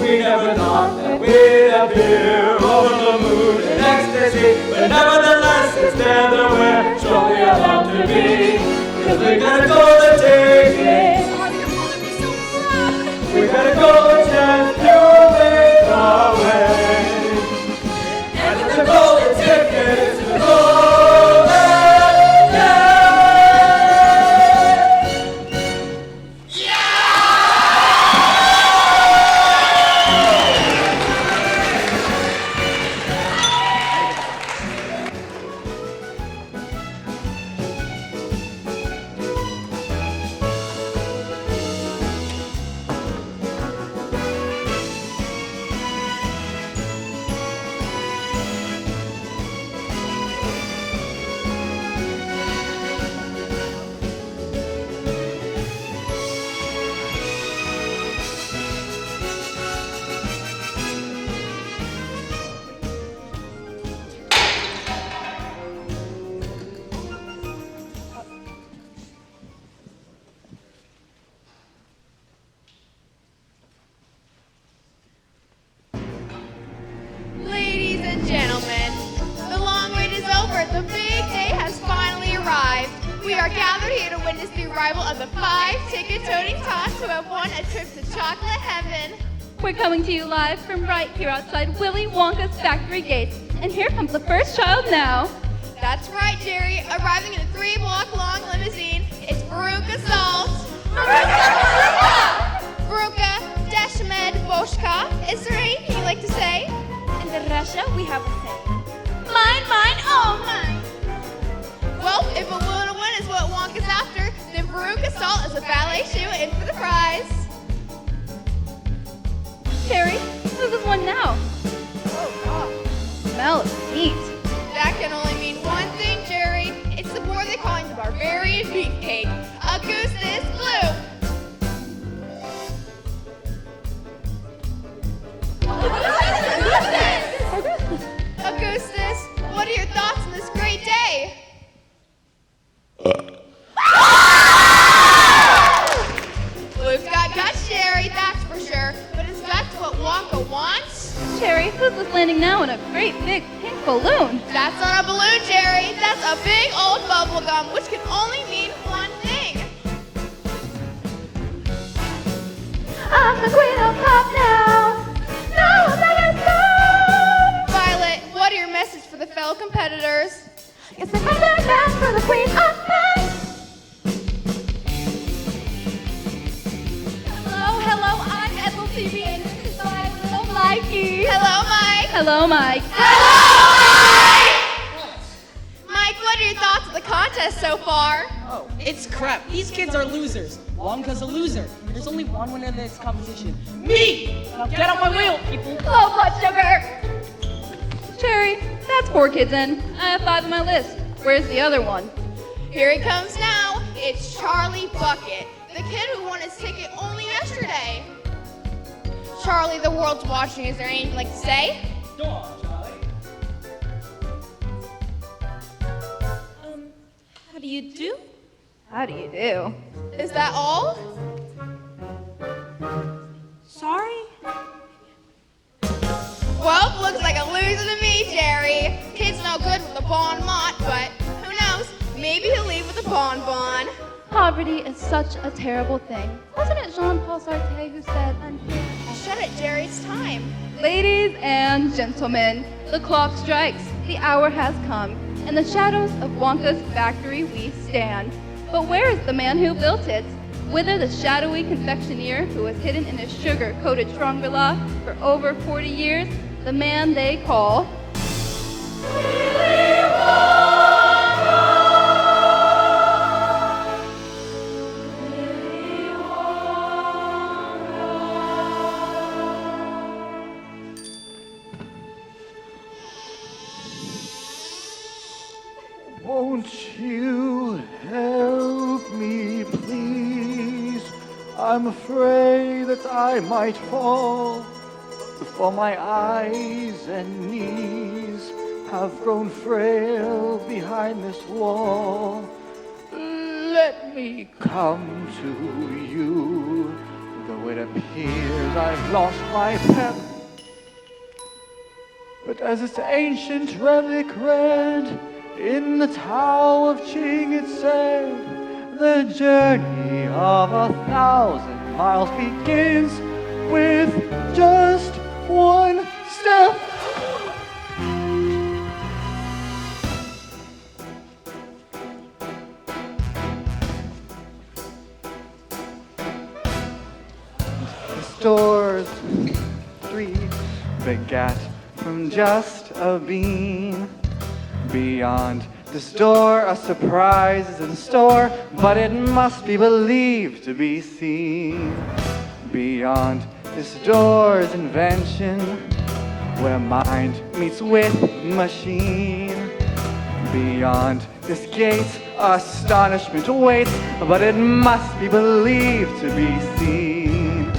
We never thought that we'd appear over the moon in ecstasy, but nevertheless it's there that we're surely about to be. Cause we got a golden ticket. Father, your mother be so proud. We got a golden chance to make our is the arrival of the 5 ticket-toting tots who have won a trip to chocolate heaven. We're coming to you live from right here outside Willy Wonka's factory gates. And here comes the first child now. That's right, Jerry. Arriving in a 3-block-long limousine, it's Veruca Salt. Veruca Dashmed Boshka. Is there anything you'd like to say? In Russia, we have a saying. Mine, oh mine. Well, if a little one is what Wonka's after, then Veruca Salt is a ballet shoe in for the prize. Terry, who's this one now? Oh, God. Smell of meat. That can only mean one thing, Jerry. It's the boy they call him the Barbarian Beefcake, Augustus Gloop. Augustus, what are your thoughts on this great day? Gloop's got guts, Jerry, that's for sure. But is that what Wonka wants? Terry, who's this landing now in a great big pink balloon? That's not a balloon, Jerry. That's a big old bubble gum, which can only mean one thing. I'm the queen of pop now. No one better stop. Violet, what are your message for the fellow competitors? It's a thunder dance for the queen of pop. Hello, I'm Ethel TV, and this is my little Mikey. Hello, Mike. Hello, Mike. Mike, what are your thoughts on the contest so far? Oh, it's crap. These kids are losers. Wonka's a loser. There's only one winner in this competition. Me! Now get on my wheel, people. Low blood sugar. Terry, that's 4 kids in. I have 5 on my list. Where's the other one? Here he comes now. It's Charlie Bucket, the kid who won his ticket only yesterday. Charlie, the world's watching. Is there anything you'd like to say? Go on, Charlie. How do you do? How do you do? Is that all? Sorry? Well, looks like a loser to me, Jerry. Kid's no good with a bon mot, but who knows? Maybe he'll leave with a bonbon. Poverty is such a terrible thing. Wasn't it Jean-Paul Sartre who said, Shut it, Jerry. It's time. Ladies and gentlemen, the clock strikes, the hour has come. In the shadows of Wonka's factory we stand. But where is the man who built it? Whither the shadowy confectioner who was hidden in his sugar-coated Shangri-La for over 40 years? The man they call... Won't you help me, please? I'm afraid that I might fall, for my eyes and knees have grown frail behind this wall. Let me come to you, though it appears I've lost my pep. But as its ancient relic read in the Tao of Ching, it said, the journey of 1,000 miles begins with just one step. The store's street begat from just a bean. Beyond this door, a surprise is in store, but it must be believed to be seen. Beyond this door's invention, where mind meets with machine. Beyond this gate, astonishment waits, but it must be believed to be seen.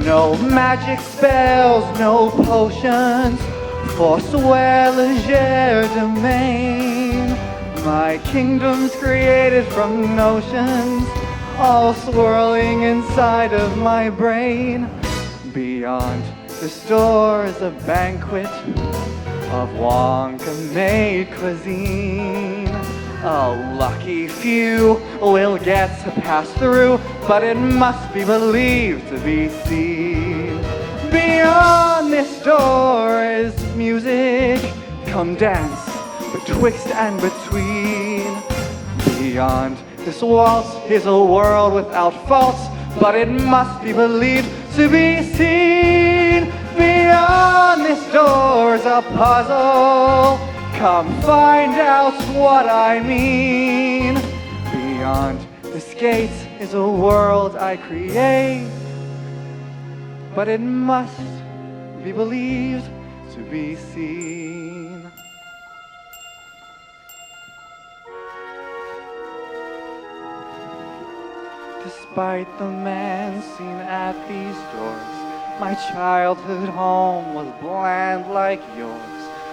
No magic spells, no potions, forswear legerdemain. My kingdom's created from notions, all swirling inside of my brain. Beyond this door is a banquet of Wonka-made cuisine. A lucky few will get to pass through, but it must be believed to be seen. Beyond this door is music. Come dance betwixt and between. Beyond this waltz is a world without faults, but it must be believed to be seen. Beyond this door's a puzzle. Come find out what I mean. Beyond this gate is a world I create, but it must be believed to be seen. Despite the man seen at these doors, my childhood home was bland like yours.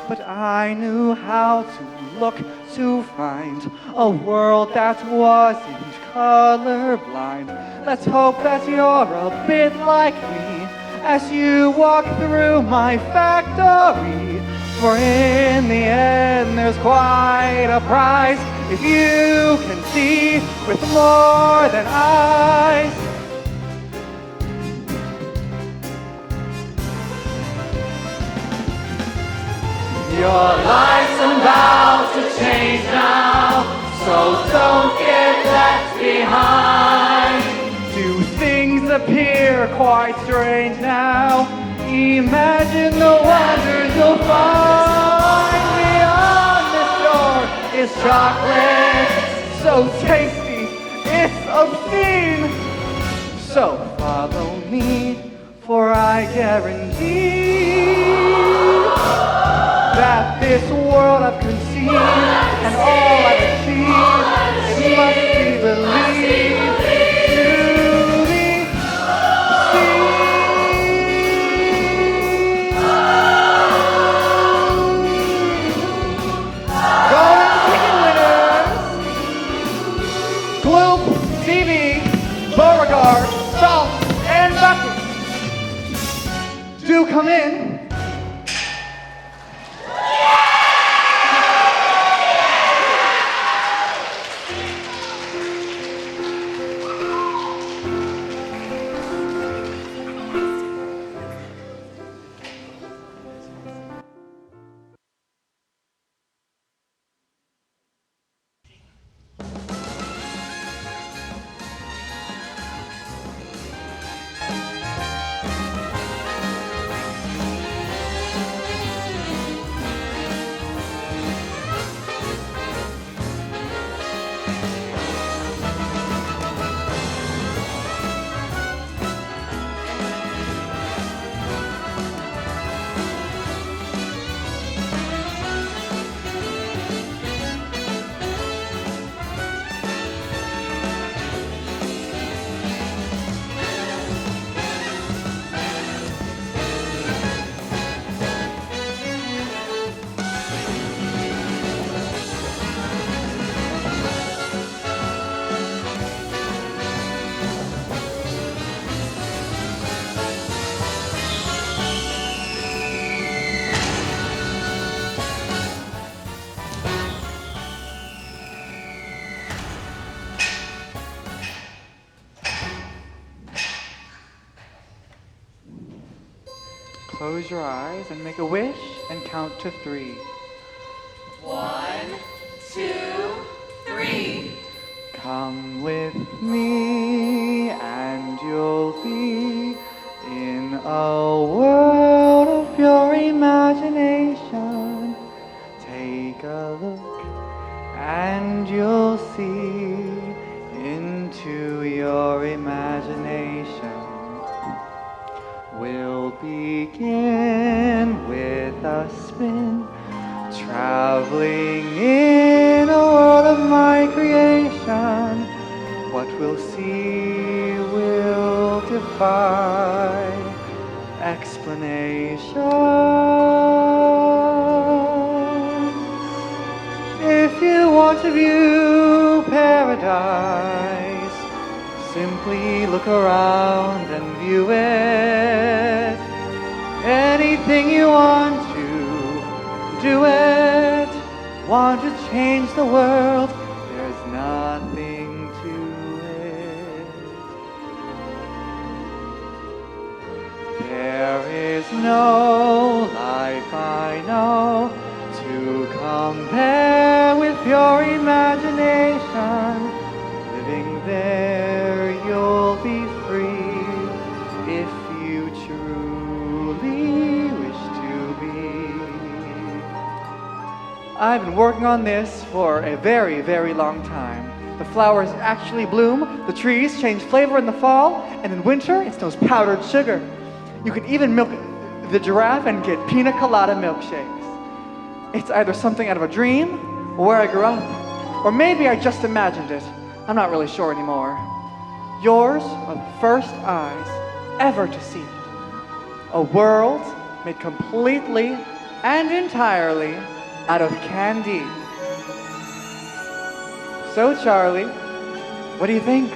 But I knew how to look to find a world that wasn't colorblind. Let's hope that you're a bit like me as you walk through my factory. For in the end there's quite a prize if you can see with more than eyes. Your life's about to change now, so don't get left behind. Do things appear quite strange now? Imagine the wonders you'll find. Beyond this door is chocolate, so tasty, it's obscene. So follow me, for I guarantee that this world I've conceived and all I've achieved, it must be believed to be seen. Golden Ticket winners, Gloop, TV, Beauregard, Salt, and Bucket. Do come in. Close your eyes and make a wish and count to 3. 1, 2, 3. Come with me and you'll be in a world of pure imagination. Take a look and you'll see into your imagination. We'll begin with a spin, traveling in a world of my creation. What we'll see will defy explanation. If you want to view paradise, simply look around and view it. Anything you want to, do it. Want to change the world, nothing to it. There is no life I know to compare with your imagination. Living there, you'll be free if you truly wish to be. I've been working on this for a very, very long time. The flowers actually bloom, the trees change flavor in the fall, and in winter it snows powdered sugar. You can even milk the giraffe and get pina colada milkshakes. It's either something out of a dream or where I grew up, or maybe I just imagined it. I'm not really sure anymore. Yours are the first eyes ever to see it. A world made completely and entirely out of candy. So, Charlie, what do you think?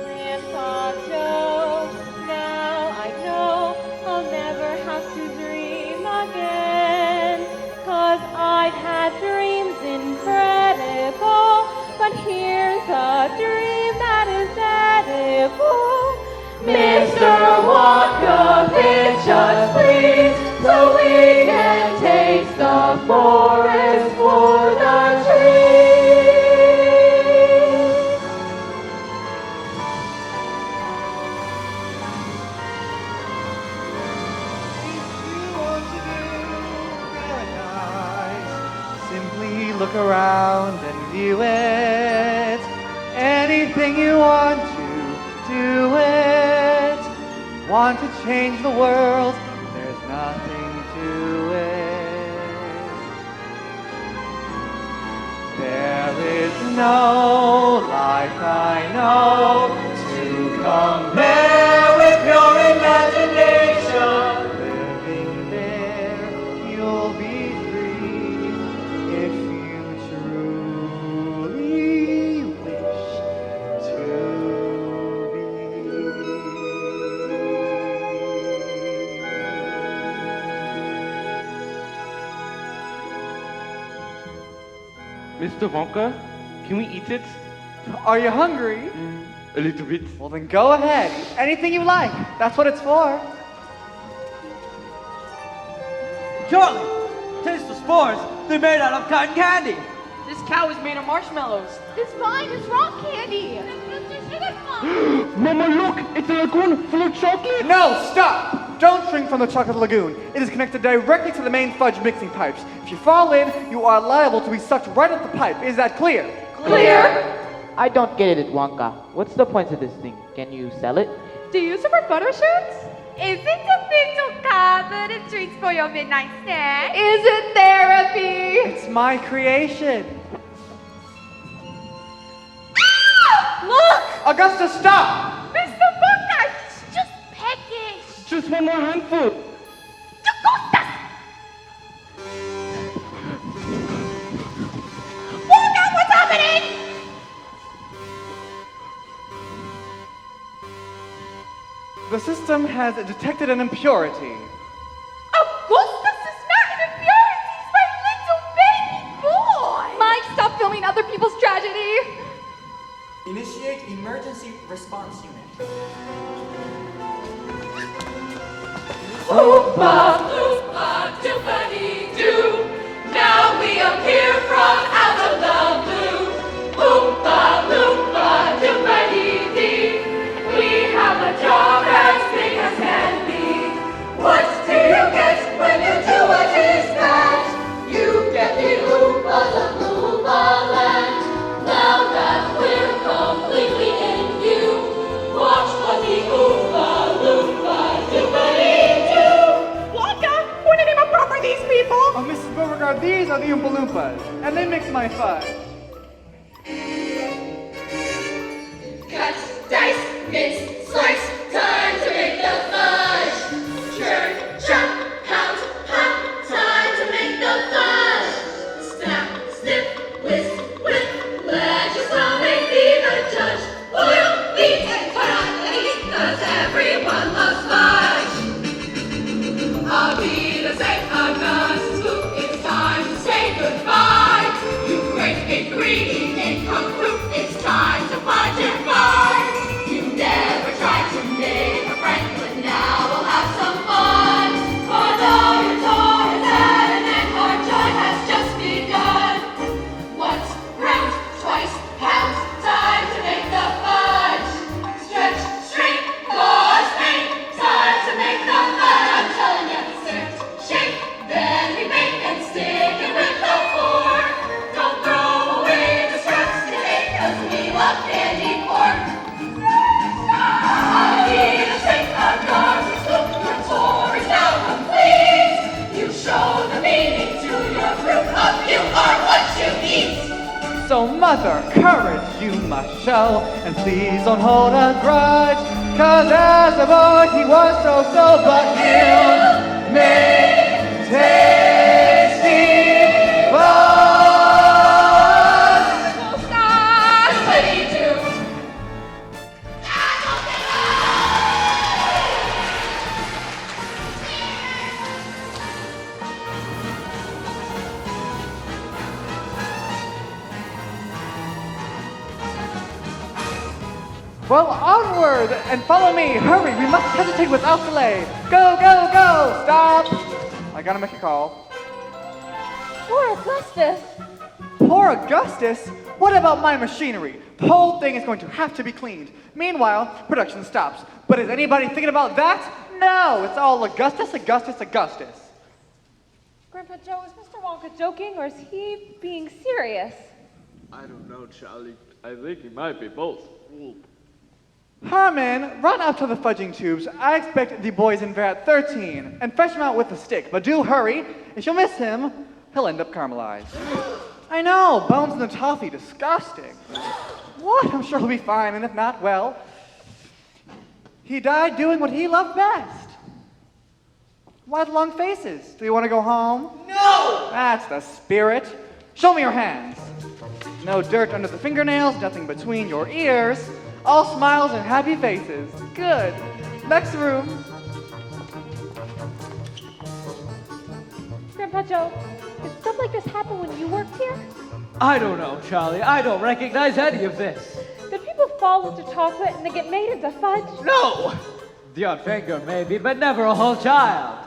Grandpa Joe, now I know I'll never have to dream again. 'Cause I've had dreams incredible, but here's a dream that is edible. Mr. Wonka, pitch us please, so we can taste the forest for the trees. Simply look around and view it. Anything you want to, do it. Want to change the world? There's nothing to it. There is no life I know to compare with your imagination. Living there, you'll be free if you truly wish to be. Mr. Wonka, can we eat it? Are you hungry? A little bit. Well, then go ahead. Anything you like. That's what it's for. Charlie, taste the spores. They're made out of cotton candy. This cow is made of marshmallows. This vine is rock candy. Mama, look! It's a lagoon full of chocolate! No, stop! Don't drink from the chocolate lagoon. It is connected directly to the main fudge mixing pipes. If you fall in, you are liable to be sucked right at the pipe. Is that clear? Clear? I don't get it, Wonka. What's the point of this thing? Can you sell it? Do you use it for photo shoots? Is it a bit too covered in treats for your midnight snack? Is it therapy? It's my creation. Look! Augusta, stop! Mr. Wonka, he's just peckish. Just one more handful. Wonka, what's happening? The system has detected an impurity. Augustus is not an impurity. He's my little baby boy. Mike, stop filming other people's tragedy. Initiate emergency response unit. Oompa, loompa, doopity-doo. Now we appear from out of the blue. Oompa, loompa, doopity-dee. We have a job as big as can be. What do you get when you do what is that? You get the Oompas of Loompa Land. Now that we're completely in view, watch what the Oompa Loompa doopity-doo. Wonka, what the name of proper these people? Oh, Mrs. Beauregard, these are the Oompa Loompas, and they mix my fudge. Cut, dice, mince, slice, time to make the fudge. Churn, chop, pound, pop, time to make the fudge. Snap, snip, whisk, whip, let your stomach be the judge. Boil, beat, and turn on the heat, 'cause everyone loves fudge. I'll be the same, I'm not scoop. So mother, courage you must show, and please don't hold a grudge, 'cause as a boy he was so, but he'll make tasty fun. Well, onward and follow me. Hurry, we must hesitate without delay. Go, go, go! Stop! I gotta make a call. Poor Augustus. Poor Augustus? What about my machinery? The whole thing is going to have to be cleaned. Meanwhile, production stops. But is anybody thinking about that? No, it's all Augustus, Augustus, Augustus. Grandpa Joe, is Mr. Wonka joking or is he being serious? I don't know, Charlie. I think he might be both. Herman, run up to the fudging tubes. I expect the boys in vat 13, and fetch him out with a stick. But do hurry. If you'll miss him, he'll end up caramelized. I know, bones in the toffee, disgusting. What? I'm sure he'll be fine, and if not, well, he died doing what he loved best. Why the long faces? Do you want to go home? No! That's the spirit. Show me your hands. No dirt under the fingernails, nothing between your ears. All smiles and happy faces. Good. Next room. Grandpa Joe, did stuff like this happen when you worked here? I don't know, Charlie. I don't recognize any of this. Did people fall into chocolate and then get made into fudge? No! The odd finger, maybe, but never a whole child.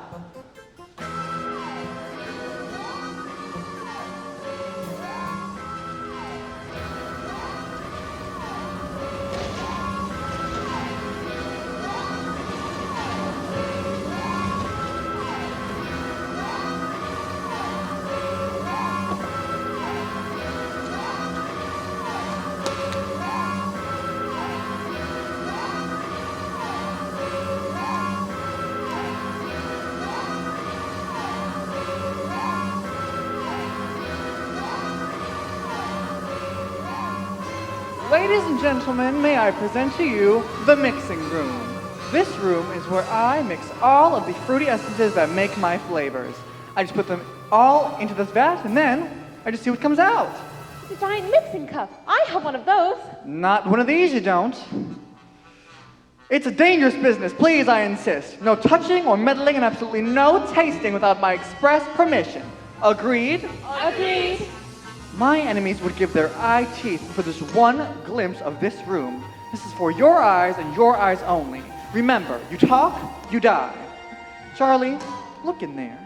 Ladies and gentlemen, may I present to you the mixing room. This room is where I mix all of the fruity essences that make my flavors. I just put them all into this vat, and then I just see what comes out. It's a giant mixing cup. I have one of those. Not one of these, you don't. It's a dangerous business, please, I insist. No touching or meddling and absolutely no tasting without my express permission. Agreed? Agreed. My enemies would give their eye teeth for this one glimpse of this room. This is for your eyes and your eyes only. Remember, you talk, you die. Charlie, look in there.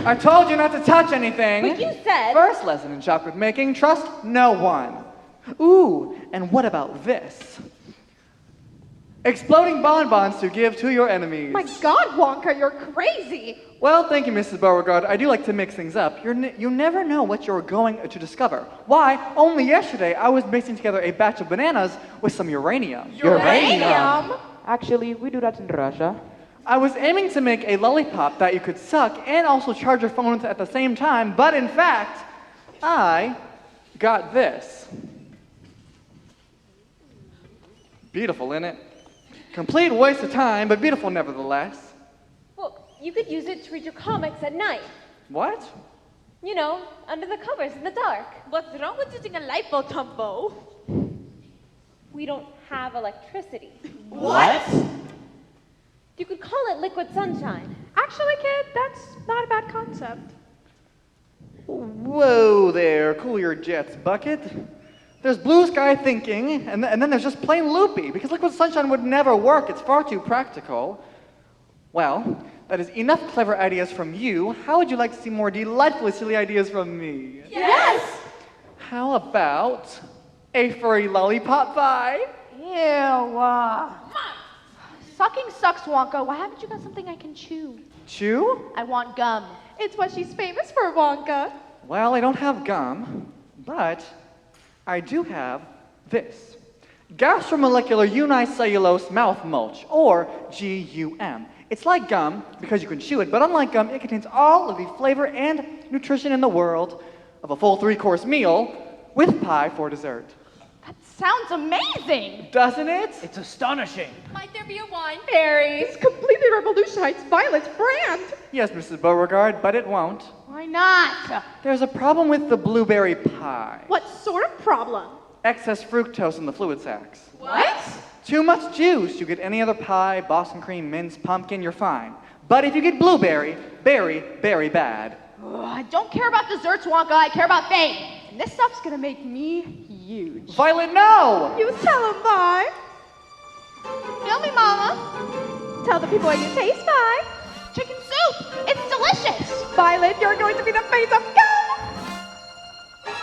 I told you not to touch anything. But you said... First lesson in chocolate making, trust no one. Ooh, and what about this? Exploding bonbons to give to your enemies. My God, Wonka, you're crazy. Well, thank you, Mrs. Beauregard. I do like to mix things up. You never know what you're going to discover. Why, only yesterday I was mixing together a batch of bananas with some uranium. Uranium? Actually, we do that in Russia. I was aiming to make a lollipop that you could suck and also charge your phone with at the same time, but in fact, I got this. Beautiful, isn't it? Complete waste of time, but beautiful nevertheless. Well, you could use it to read your comics at night. What? You know, under the covers in the dark. What's wrong with using a light bulb, Tumbo? We don't have electricity. What? You could call it liquid sunshine. Actually, kid, that's not a bad concept. Whoa there, cool your jets, Bucket. There's blue sky thinking, and then there's just plain loopy, because liquid sunshine would never work. It's far too practical. Well, that is enough clever ideas from you. How would you like to see more delightfully silly ideas from me? Yes! How about a furry lollipop pie? Ew. Sucking sucks, Wonka. Why haven't you got something I can chew? Chew? I want gum. It's what she's famous for, Wonka. Well, I don't have gum, but I do have this. Gastromolecular unicellulose mouth mulch, or GUM. It's like gum because you can chew it, but unlike gum, it contains all of the flavor and nutrition in the world of a full 3-course meal with pie for dessert. Sounds amazing! Doesn't it? It's astonishing. Might there be a wine? Berries completely revolutionized Violet's brand. Yes, Mrs. Beauregard, but it won't. Why not? There's a problem with the blueberry pie. What sort of problem? Excess fructose in the fluid sacs. What? Too much juice. You get any other pie, Boston cream, mince, pumpkin, you're fine. But if you get blueberry, very bad. Ugh, I don't care about desserts, Wonka. I care about fame. And this stuff's gonna make me huge. Violet, no! You tell him, Vi. Tell me, Mama. Tell the people what you taste, Vi. Chicken soup! It's delicious! Violet, you're going to be the face of gum!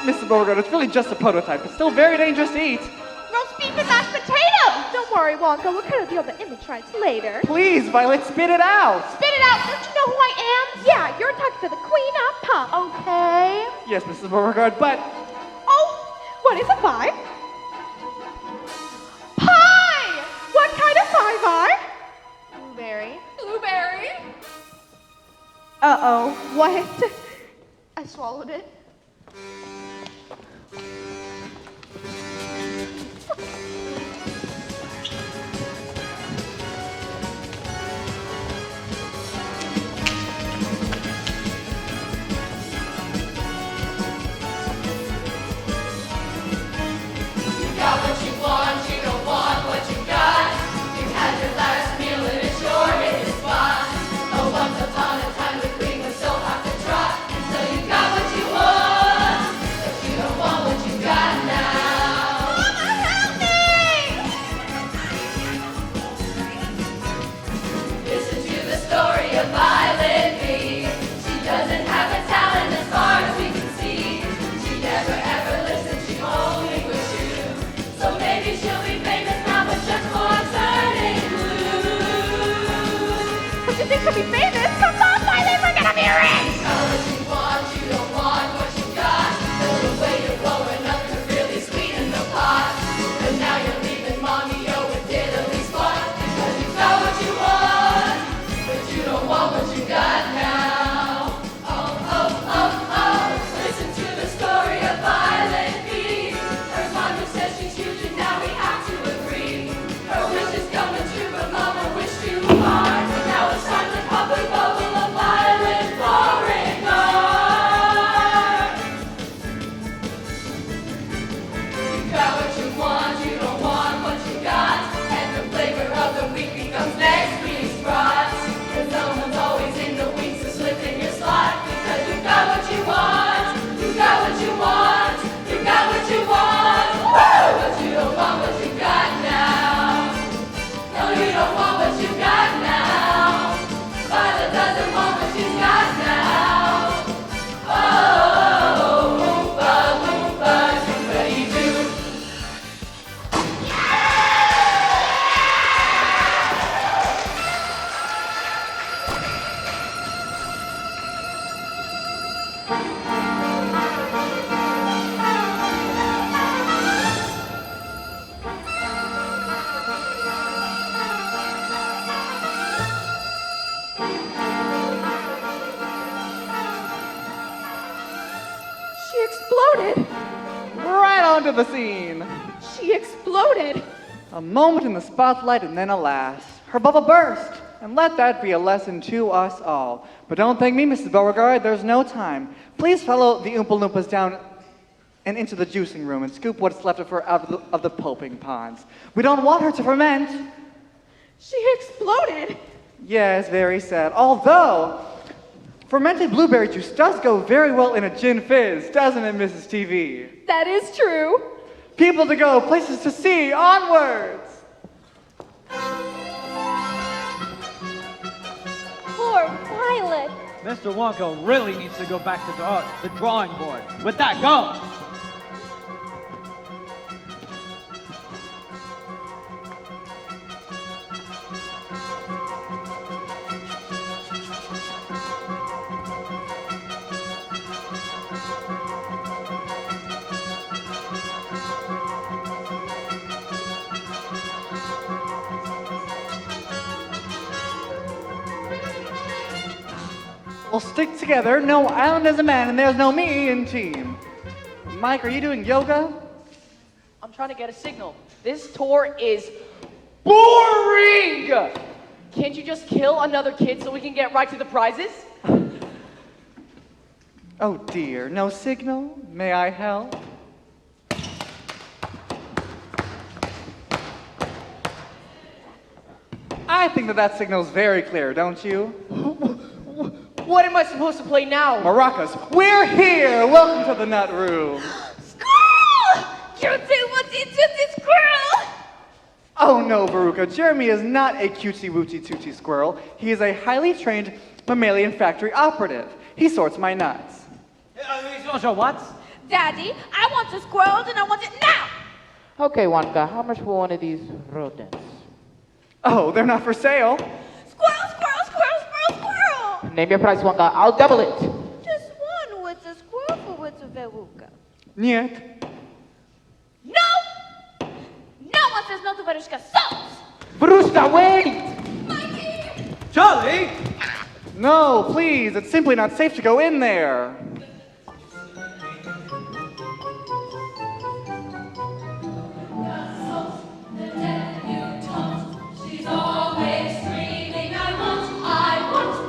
Mrs. Beauregard, it's really just a prototype. It's still very dangerous to eat. Roast beef and mashed potatoes! Don't worry, Wonka. We'll kind of deal the image rights later. Please, Violet, spit it out! Spit it out! Don't you know who I am? Yeah, you're talking to the queen of pop. Okay. Yes, Mrs. Beauregard, but... Oh, what is a pie? Pie! What kind of pie, Vi? Blueberry. Blueberry? Uh-oh. What? I swallowed it. Got what you want, you don't want what you got. You had your last meal and it's your hidden spot. Oh, once upon a time the queen was so hot to trot. So you got what you want, but you don't want what you got now. Mama, help me! Listen to the story of Violet B. She doesn't have a talent as far as we can see. She never ever listened, she only was you. So maybe she'll be famous now, but just for turning blue. But you think she'll be famous? Come on, Violet, we're gonna be rich! Got what you want, you don't want what you got. Know the way you're blowing up, you're really sweeten the pot. And now you're leaving mommy, oh, with diddly squat. Because you got what you want, but you don't want what you got now. Oh, listen to the story of Violet B. Her mom who says she's huge and now we have to agree. Her wish is coming true, but mama wished too hard. Now it's time to pop a bubble of Violet Beauregard. You got what you want, you don't want what you got. And the flavor of the week becomes next week's brats. Cause someone's always in the weeks to slip in your slot. Because you got what you want, you got what you want, you got what you want. Woo! But you don't want what you got now. No, you don't want what you got now. Violet doesn't want what she's got now. Oh, Oompa Loompa, Zoompa-dee-doo. She exploded! Right onto the scene. She exploded! A moment in the spotlight and then alas, her bubble burst. And let that be a lesson to us all. But don't thank me, Mrs. Beauregard, there's no time. Please follow the Oompa Loompas down and into the juicing room and scoop what's left of her out of the pulping ponds. We don't want her to ferment. She exploded! Yes, very sad. Although, fermented blueberry juice does go very well in a gin fizz, doesn't it, Mrs. TV? That is true. People to go, places to see, onwards! Poor Violet. Mr. Wonka really needs to go back to the drawing board. With that, go! We'll stick together. No island is a man, and there's no me in team. Mike, are you doing yoga? I'm trying to get a signal. This tour is boring! Can't you just kill another kid so we can get right to the prizes? Oh dear, no signal? May I help? I think that signal's very clear, don't you? What am I supposed to play now? Maracas, we're here! Welcome to the Nut Room. Squirrel! Cutesy wootsy tootsie squirrel! Oh no, Veruca, Jeremy is not a cutesy wootsy tootsy squirrel. He is a highly trained mammalian factory operative. He sorts my nuts. What? Daddy, I want the squirrels and I want it now! Okay, Wonka, how much for one of these rodents? Oh, they're not for sale. Squirrel, squirrel, squirrel, squirrel, squirrel! Name your price, Wonka. I'll double it. Just one with a squirrel for with a Veruca. Niet. No! No one says no to Verushka sauce! Verushka, wait! Charlie! No, please, it's simply not safe to go in there. She's always screaming, I want.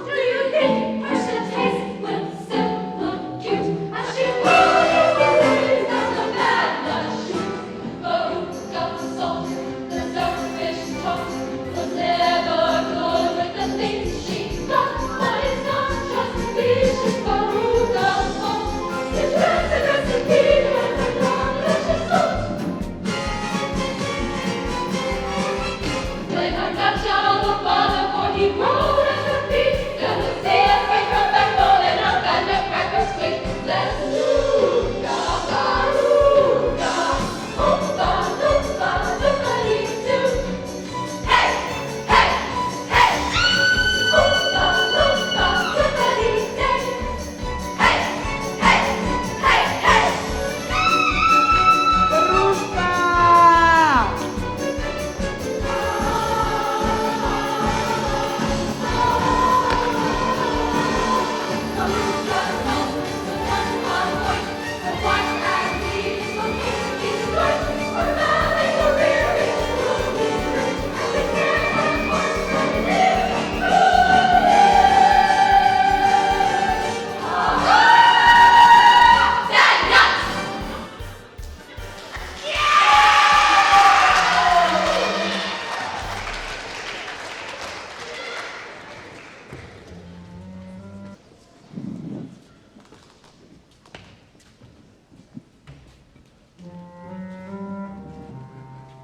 Do you think her should taste will still look cute? As she worries down the bad nut chute. Veruca salt, the selfish toast, was never good with the things she got. But it's not just delicious Veruca's fault. It's recipe with a delicious salt. When her nutshell the father, for he rolled at her feet, there was there break her backbone and her bad nut crackers squeak. Let's Veruca, Veruca, oompa loompa loompa-dee-doo. Hey, hey, hey, oompa loompa loompa-dee-day. Hey, hey, hey, hey.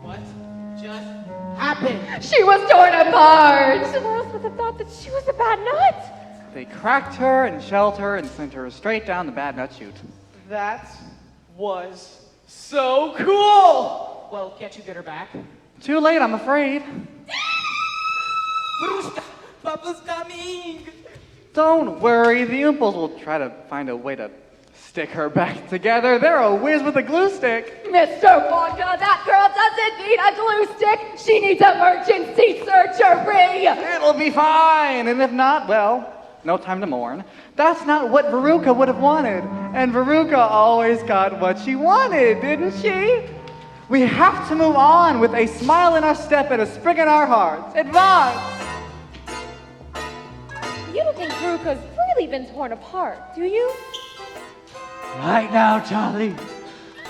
What just happened? She was torn apart! Who else would have thought that she was a bad nut? They cracked her and shelled her and sent her straight down the bad nut chute. That was so cool! Well, can't you get her back? Too late, I'm afraid. Verushka, Papa's coming! Don't worry, the Oompas will try to find a way to stick her back together. They're a whiz with a glue stick. Mr. Wonka, that girl doesn't need a glue stick. She needs emergency surgery. It'll be fine, and if not, well, no time to mourn. That's not what Veruca would have wanted, and Veruca always got what she wanted, didn't she? We have to move on with a smile in our step and a spring in our hearts. Advance! You don't think Veruca's really been torn apart, do you? Right now, Charlie,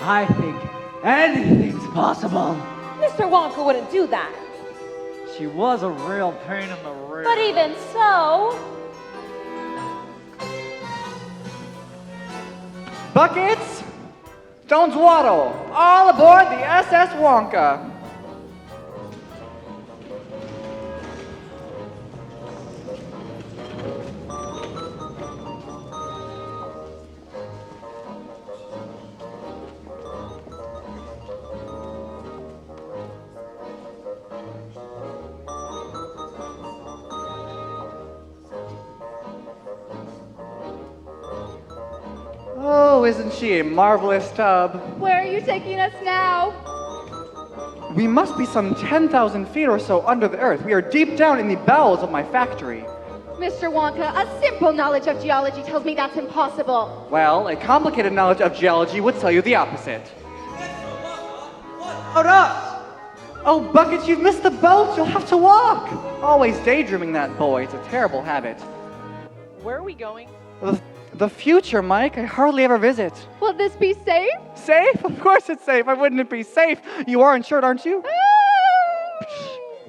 I think anything's possible. Mr. Wonka wouldn't do that. She was a real pain in the rear. But even so, Buckets, don't dwaddle. All aboard the SS Wonka. Oh, isn't she a marvelous tub? Where are you taking us now? We must be some 10,000 feet or so under the earth. We are deep down in the bowels of my factory. Mr. Wonka, a simple knowledge of geology tells me that's impossible. Well, a complicated knowledge of geology would tell you the opposite. About us! Oh, Buckets, you've missed the boat. You'll have to walk. Always daydreaming, that boy. It's a terrible habit. Where are we going? The future, Mike. I hardly ever visit. Will this be safe? Safe? Of course it's safe. Why wouldn't it be safe? You are insured, aren't you?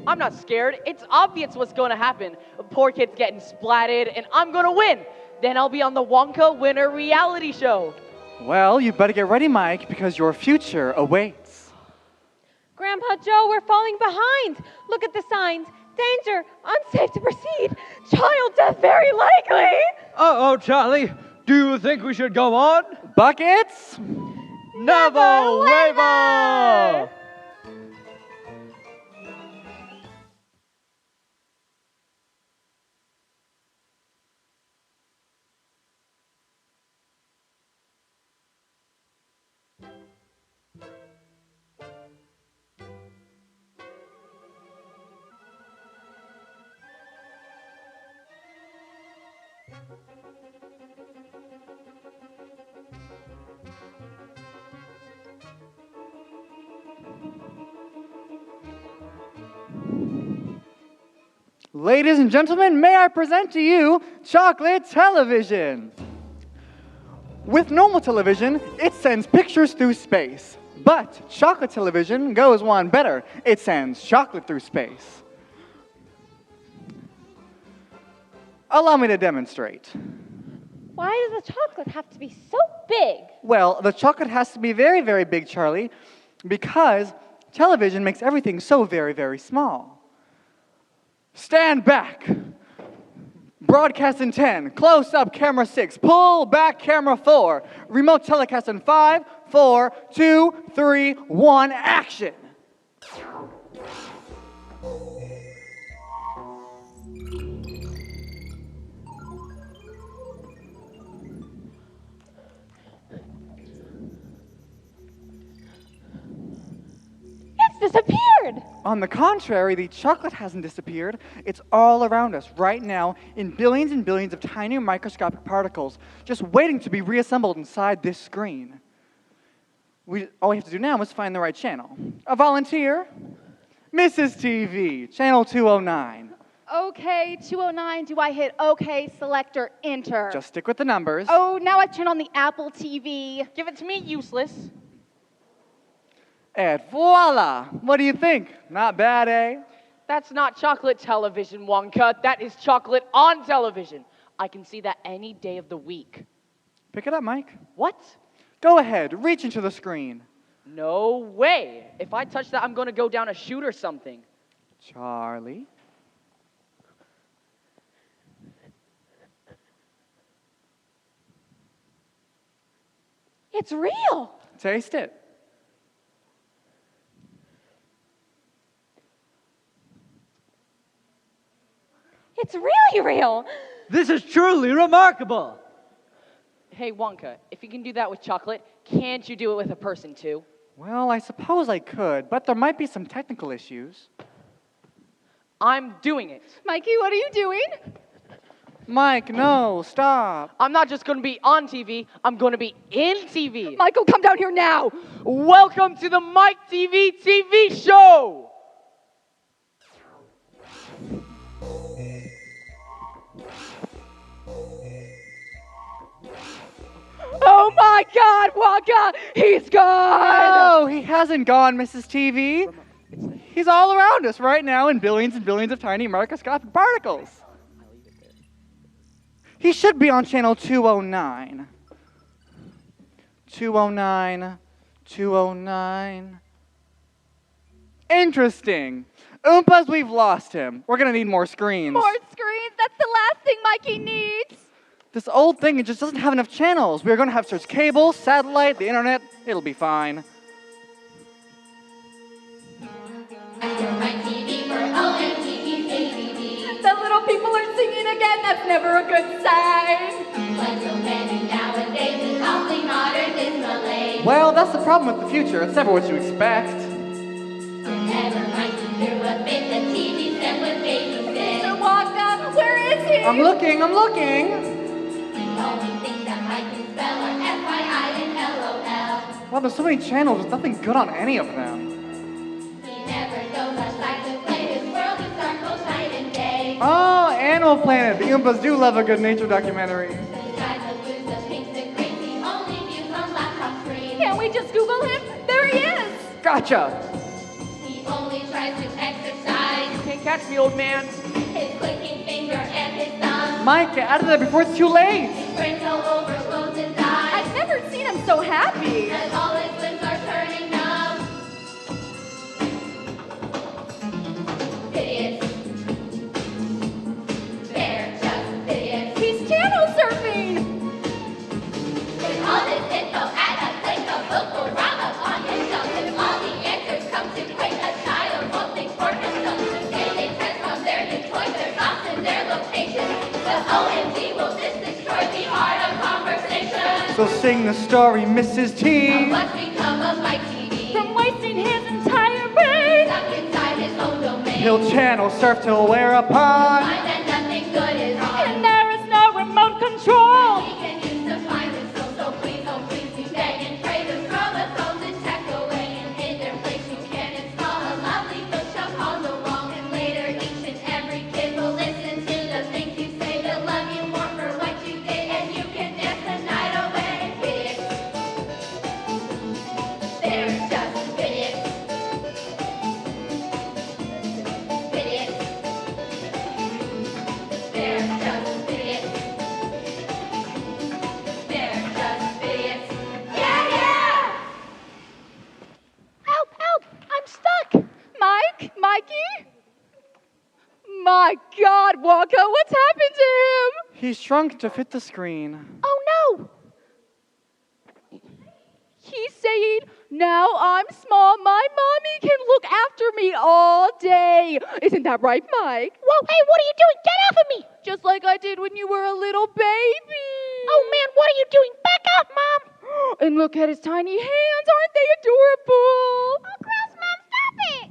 I'm not scared. It's obvious what's going to happen. A poor kid's getting splatted, and I'm going to win. Then I'll be on the Wonka Winner reality show. Well, you better get ready, Mike, because your future awaits. Grandpa Joe, we're falling behind. Look at the signs. Danger, unsafe to proceed. Child death very likely. Uh-oh, Charlie. Do you think we should go on? Buckets? Never waver! Ladies and gentlemen, may I present to you chocolate television. With normal television, it sends pictures through space. But chocolate television goes one better. It sends chocolate through space. Allow me to demonstrate. Why does the chocolate have to be so big? Well, the chocolate has to be very, very big, Charlie, because television makes everything so very, very small. Stand back. Broadcast in 10. Close up camera 6. Pull back camera 4. Remote telecast in 5, 4, 2, 3, 1. Action. It's disappeared. On the contrary, the chocolate hasn't disappeared. It's all around us right now in billions and billions of tiny microscopic particles, just waiting to be reassembled inside this screen. All we have to do now is find the right channel. A volunteer? Mrs. TV, channel 209. Okay, 209, do I hit OK, select, or enter? Just stick with the numbers. Oh, now I've turned on the Apple TV. Give it to me, useless. And voila! What do you think? Not bad, eh? That's not chocolate television, Wonka. That is chocolate on television. I can see that any day of the week. Pick it up, Mike. What? Go ahead, reach into the screen. No way. If I touch that, I'm going to go down a chute or something. Charlie. It's real. Taste it. It's really real. This is truly remarkable. Hey, Wonka, if you can do that with chocolate, can't you do it with a person too? Well, I suppose I could, but there might be some technical issues. I'm doing it. Mikey, what are you doing? Mike, no, stop. I'm not just going to be on TV, I'm going to be in TV. Michael, come down here now. Welcome to the Mike TV TV show. Oh my God, Wonka, he's gone! No, he hasn't gone, Mrs. TV. He's all around us right now in billions and billions of tiny microscopic particles. He should be on channel 209. 209, 209. Interesting. Oompas, we've lost him. We're gonna need more screens. More screens? That's the last thing Mikey needs. This old thing, it just doesn't have enough channels. We're gonna have to search cable, satellite, the internet. It'll be fine. The little people are singing again. That's never a good sign. Well, that's the problem with the future. It's never what you expect. Mr. Wonka, where is he? I'm looking. The only things that Mike can spell are FYI and LOL. Wow, there's so many channels. There's nothing good on any of them. He never goes outside to play. His world is dark most night and day. Oh, Animal Planet. The Oompas do love a good nature documentary. The skies, the blues, the pinks, the greens. He only views on laptop screens. Can't we just Google him? There he is! Gotcha. He only tries to exercise. You can't catch me, old man. His clicking finger and his thumb. Mike, get out of there before it's too late. His brain cell overflows and dies. I've never seen him so happy. And all his limbs are turning numb. Idiots. They're just idiots. He's channel surfing! With all this info at a click, a book will rise up on his shelf. If all the answers come too quick, a child won't think for himself. They transform their new toys, their thoughts, and their location. The OMG will just destroy the art of conversation. So sing the story, Mrs. T. What's become of my TV? From wasting his entire brain! Stuck inside his own domain. He'll channel surf till whereupon. Find that nothing good is wrong. And there is no remote control! He can use to find his soul, so please, oh please, you beg and pray to throw the phones and tech away and in their place you can install a lovely bookshelf on the wall. And later each and every kid will listen to the things you say. They'll love you more for what you did and you can dance the night away. Idiots. They're just idiots. Idiots. They're just idiots. They're just idiots. Yeah, yeah! Help, help! I'm stuck! Mike? Mikey? My God, Wonka, what's happened to him? He's shrunk to fit the screen. Oh no! He's saying, now I'm small, my mommy can look after me all day. Isn't that right, Mike? Whoa, hey, what are you doing? Get off of me! Just like I did when you were a little baby. Oh man, what are you doing? Back off, Mom! And look at his tiny hands, aren't they adorable? Oh, gross, Mom, stop it!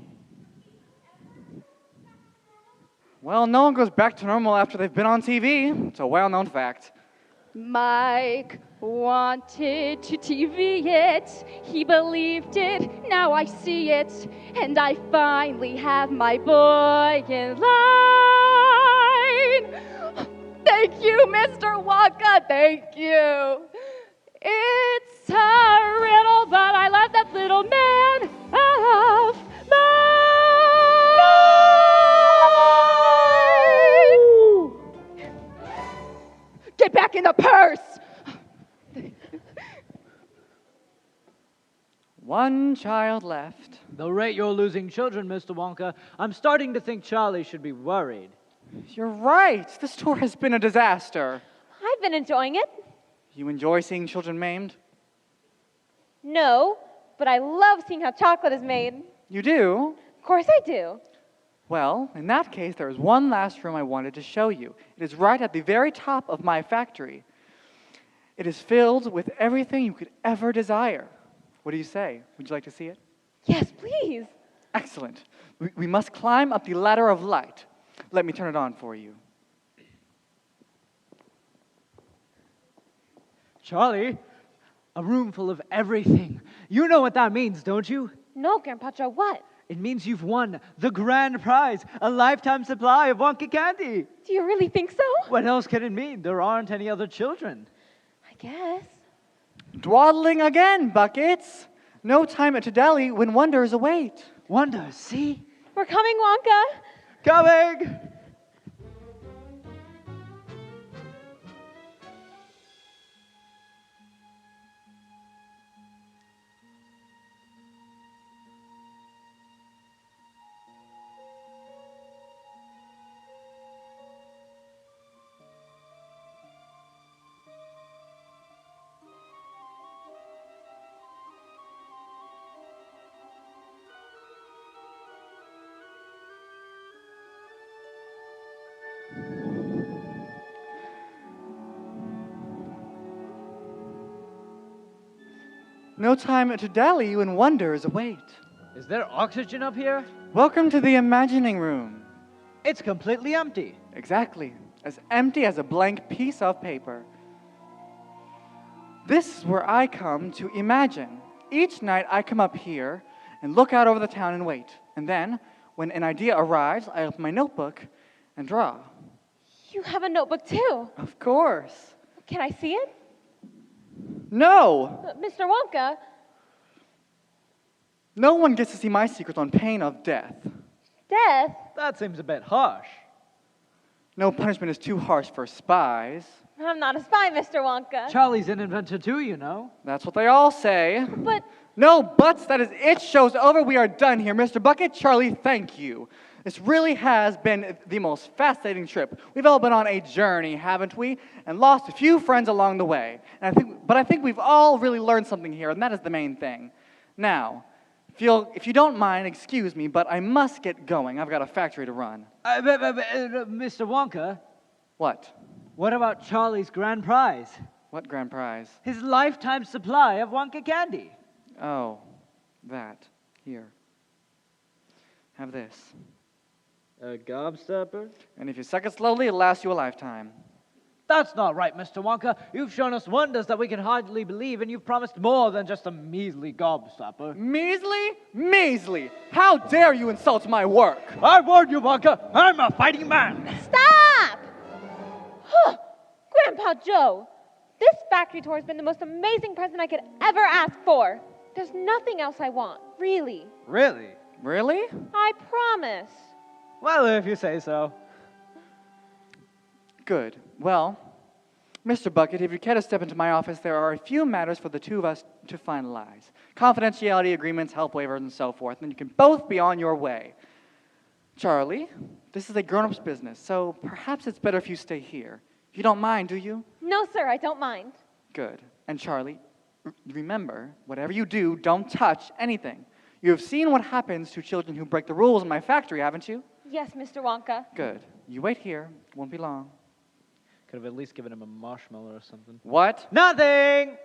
Well, no one goes back to normal after they've been on TV. It's a well-known fact. Mike wanted to TV it. He believed it. Now I see it. And I finally have my boy in line. Thank you, Mr. Wonka. Thank you. It's a riddle, but I love that little man of mine. Get back in the purse. One child left. The rate you're losing children, Mr. Wonka, I'm starting to think Charlie should be worried. You're right. This tour has been a disaster. I've been enjoying it. You enjoy seeing children maimed? No, but I love seeing how chocolate is made. You do? Of course I do. Well, in that case, there is one last room I wanted to show you. It is right at the very top of my factory. It is filled with everything you could ever desire. What do you say? Would you like to see it? Yes, please. Excellent. We must climb up the ladder of light. Let me turn it on for you. Charlie, a room full of everything. You know what that means, don't you? No, Grandpacha, what? It means you've won the grand prize, a lifetime supply of Wonka candy. Do you really think so? What else can it mean? There aren't any other children. I guess. Dwaddling again, Buckets. No time at Tadeli when wonders await. Wonders, see? We're coming, Wonka. Coming! No time to dally when wonders await. Is there oxygen up here? Welcome to the imagining room. It's completely empty. Exactly. as empty as a blank piece of paper. This is where I come to imagine. Each night I come up here and look out over the town and wait. And then, when an idea arrives, I open my notebook and draw. You have a notebook too. Of course. Can I see it? No! Mr. Wonka, No one gets to see my secrets on pain of death. death? That seems a bit harsh. No punishment is too harsh for spies. I'm not a spy, Mr. Wonka. Charlie's an inventor too, you know. That's what they all say. But No buts, that is it. Show's over. We are done here. Mr. Bucket, Charlie, thank you. This really has been the most fascinating trip. We've all been on a journey, haven't we? And lost a few friends along the way. But I think we've all really learned something here, and that is the main thing. Now, if you don't mind, excuse me, but I must get going. I've got a factory to run. Mr. Wonka, What? what about Charlie's grand prize? What grand prize? His lifetime supply of Wonka candy. Oh, that. Here. Have this. A gobstopper? And if you suck it slowly, it'll last you a lifetime. That's not right, Mr. Wonka. You've shown us wonders that we can hardly believe, and you've promised more than just a measly gobstopper. Measly? Measly! How dare you insult my work? I warned you, Wonka. I'm a fighting man. stop! Grandpa Joe, this factory tour has been the most amazing present I could ever ask for. There's nothing else I want, really. Really? Really? I promise. Well, if you say so. Good. Well, Mr. Bucket, if you care to step into my office, there are a few matters for the two of us to finalize. Confidentiality agreements, help waivers, and so forth, and you can both be on your way. Charlie, this is a grown-up's business, so perhaps it's better if you stay here. You don't mind, do you? No, sir, I don't mind. Good. And Charlie, remember, whatever you do, don't touch anything. You have seen what happens to children who break the rules in my factory, haven't you? Yes, Mr. Wonka. Good. You wait here. It won't be long. Could have at least given him a marshmallow or something. What? Nothing!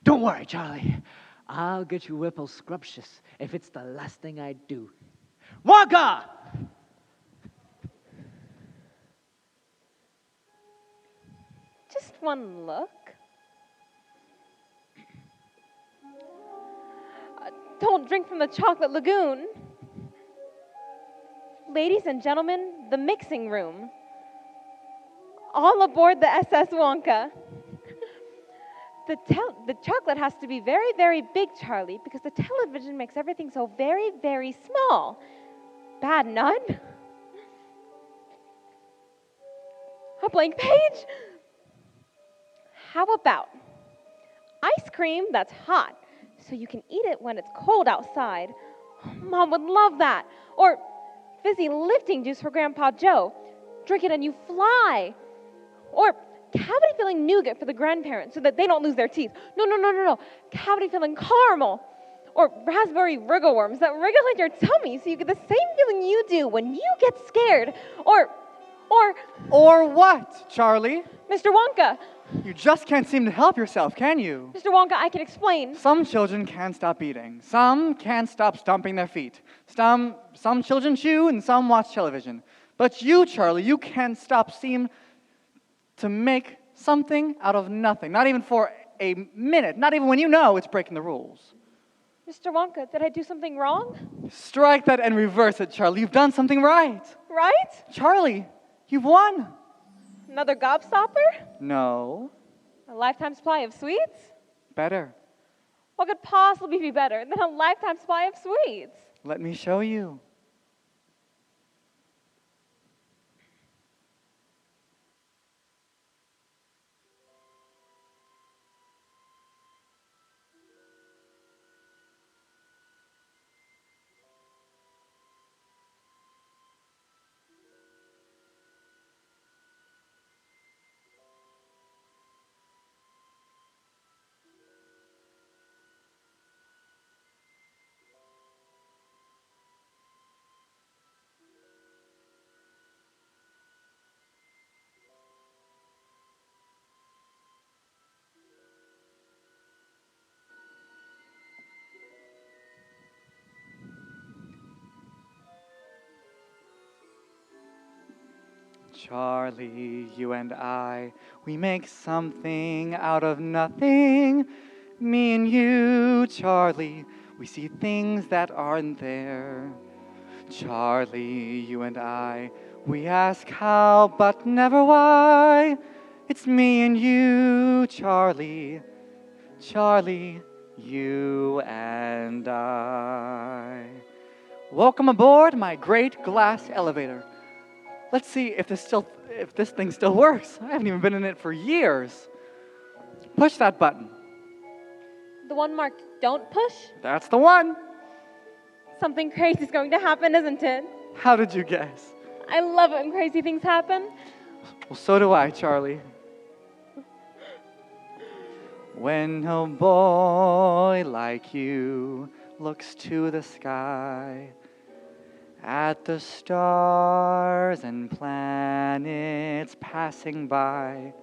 Don't worry, Charlie. I'll get you Whipple scrumptious if it's the last thing I do. Wonka! Just one look. Don't drink from the chocolate lagoon. Ladies and gentlemen, the mixing room. All aboard the SS Wonka. The chocolate has to be very, very big, Charlie, because the television makes everything so very, very small. Bad nut. A blank page? How about ice cream that's hot so you can eat it when it's cold outside? Mom would love that. Or fizzy lifting juice for Grandpa Joe. Drink it and you fly. Or cavity-filling nougat for the grandparents so that they don't lose their teeth. No. Cavity-filling caramel. Or raspberry wriggle worms that wriggle in your tummy so you get the same feeling you do when you get scared. Or what, Charlie? Mr. Wonka. You just can't seem to help yourself, can you? Mr. Wonka, I can explain. Some children can't stop eating. Some can't stop stomping their feet. Some children chew and some watch television. But you, Charlie, you can't seem to make something out of nothing. Not even for a minute. Not even when you know it's breaking the rules. Mr. Wonka, did I do something wrong? Strike that and reverse it, Charlie. You've done something right. Right? Charlie, you've won. Another gobstopper? No. A lifetime supply of sweets? Better. What could possibly be better than a lifetime supply of sweets? Let me show you. Charlie, you and I, we make something out of nothing. Me and you, Charlie, we see things that aren't there. Charlie, you and I, we ask how but never why. It's me and you, Charlie, Charlie, you and I. Welcome aboard my great glass elevator. Let's see if this thing still works. I haven't even been in it for years. Push that button. The one marked don't push? That's the one. Something crazy is going to happen, isn't it? How did you guess? I love it when crazy things happen. Well, so do I, Charlie. When a boy like you looks to the sky, at the stars and planets passing by,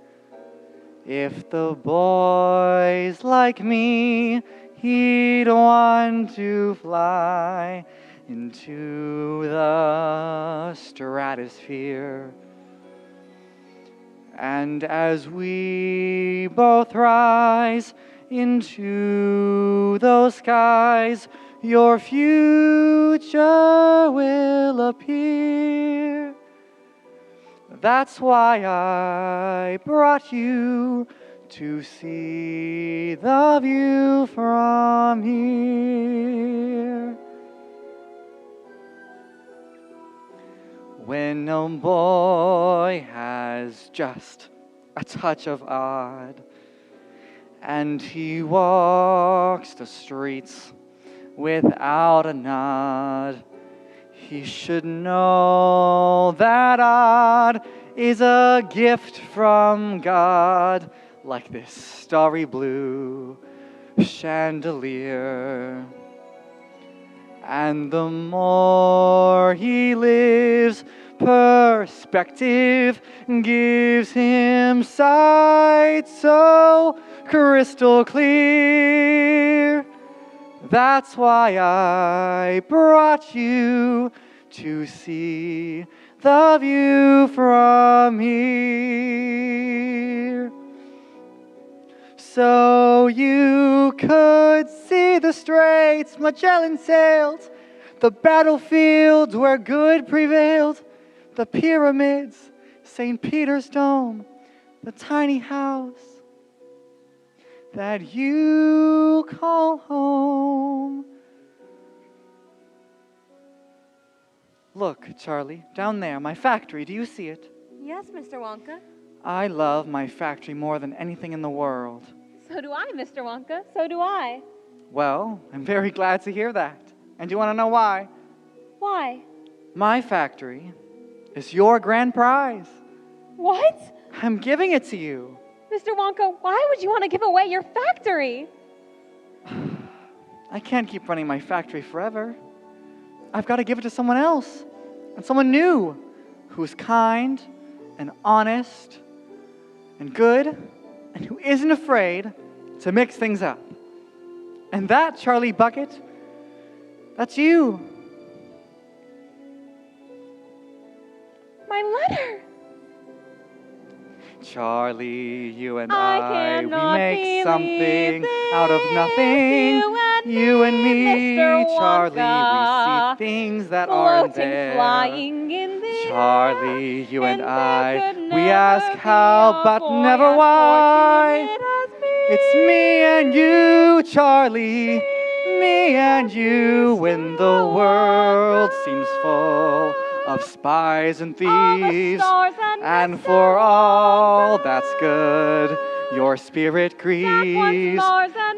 if the boy's like me, he'd want to fly into the stratosphere. And as we both rise into those skies, your future will appear. That's why I brought you to see the view from here. When a boy has just a touch of odd, and he walks the streets without a nod, he should know that odd is a gift from God, like this starry blue chandelier. And the more he lives, perspective gives him sight so crystal clear. That's why I brought you to see the view from here. So you could see the straits Magellan sailed, the battlefields where good prevailed, the pyramids, St. Peter's Dome, the tiny house that you call home. Look, Charlie, down there, my factory, do you see it? Yes, Mr. Wonka. I love my factory more than anything in the world. So do I, Mr. Wonka. So do I. Well, I'm very glad to hear that. And do you want to know why? Why? My factory is your grand prize. What? I'm giving it to you. Mr. Wonka, why would you want to give away your factory? I can't keep running my factory forever. I've got to give it to someone else, and someone new, who's kind and honest and good, and who isn't afraid to mix things up. And that, Charlie Bucket, that's you. My letter. Charlie, you and I we make something out of nothing. You and me, Mr. Charlie, Wonka, we see things that aren't floating, there. flying in the Charlie, you and I, could we ask never how be a but boy never as why. fortunate as me. It's me and you, Charlie, me and you, when the world seems full of spies and thieves, and for all that's good, your spirit grieves.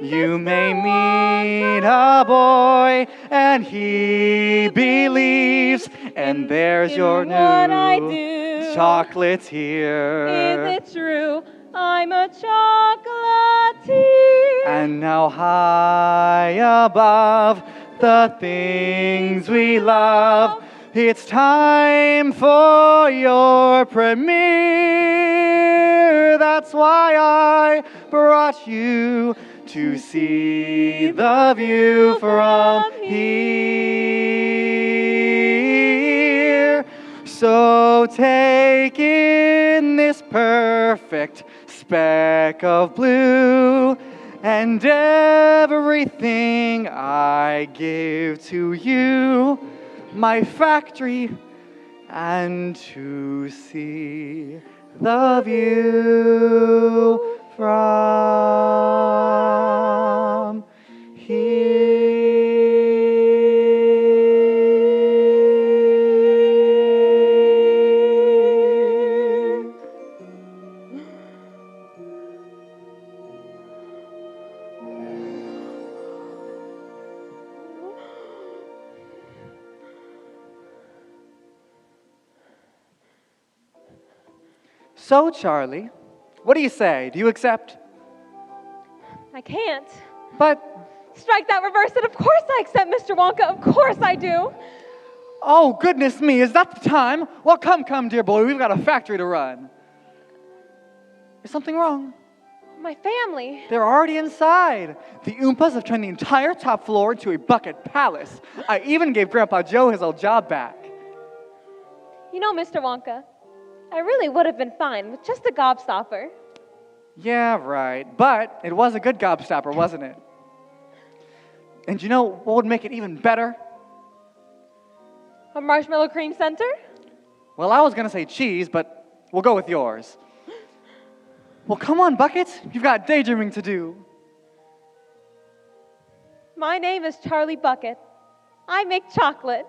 You may meet a boy, and he believes, and there's your new chocolates here. Is it true? I'm a chocolatier. And now high above the things we love, it's time for your premiere. That's why I brought you to see the view from here. So So take in this perfect speck of blue, and everything I give to you, my factory, and to see the view from here. So, Charlie, what do you say? Do you accept? I can't. But, Strike that reverse, and of course I accept, Mr. Wonka. Of course I do. oh, goodness me, is that the time? Well, come, dear boy, we've got a factory to run. Is something wrong? My family. They're already inside. The Oompas have turned the entire top floor into a bucket palace. I even gave Grandpa Joe his old job back. You know, Mr. Wonka, I really would have been fine with just a gobstopper. Yeah, right. But it was a good gobstopper, wasn't it? And you know what would make it even better? A marshmallow cream center? Well, I was going to say cheese, but we'll go with yours. Well, come on, Buckets. You've got daydreaming to do. My name is Charlie Bucket. I make chocolate.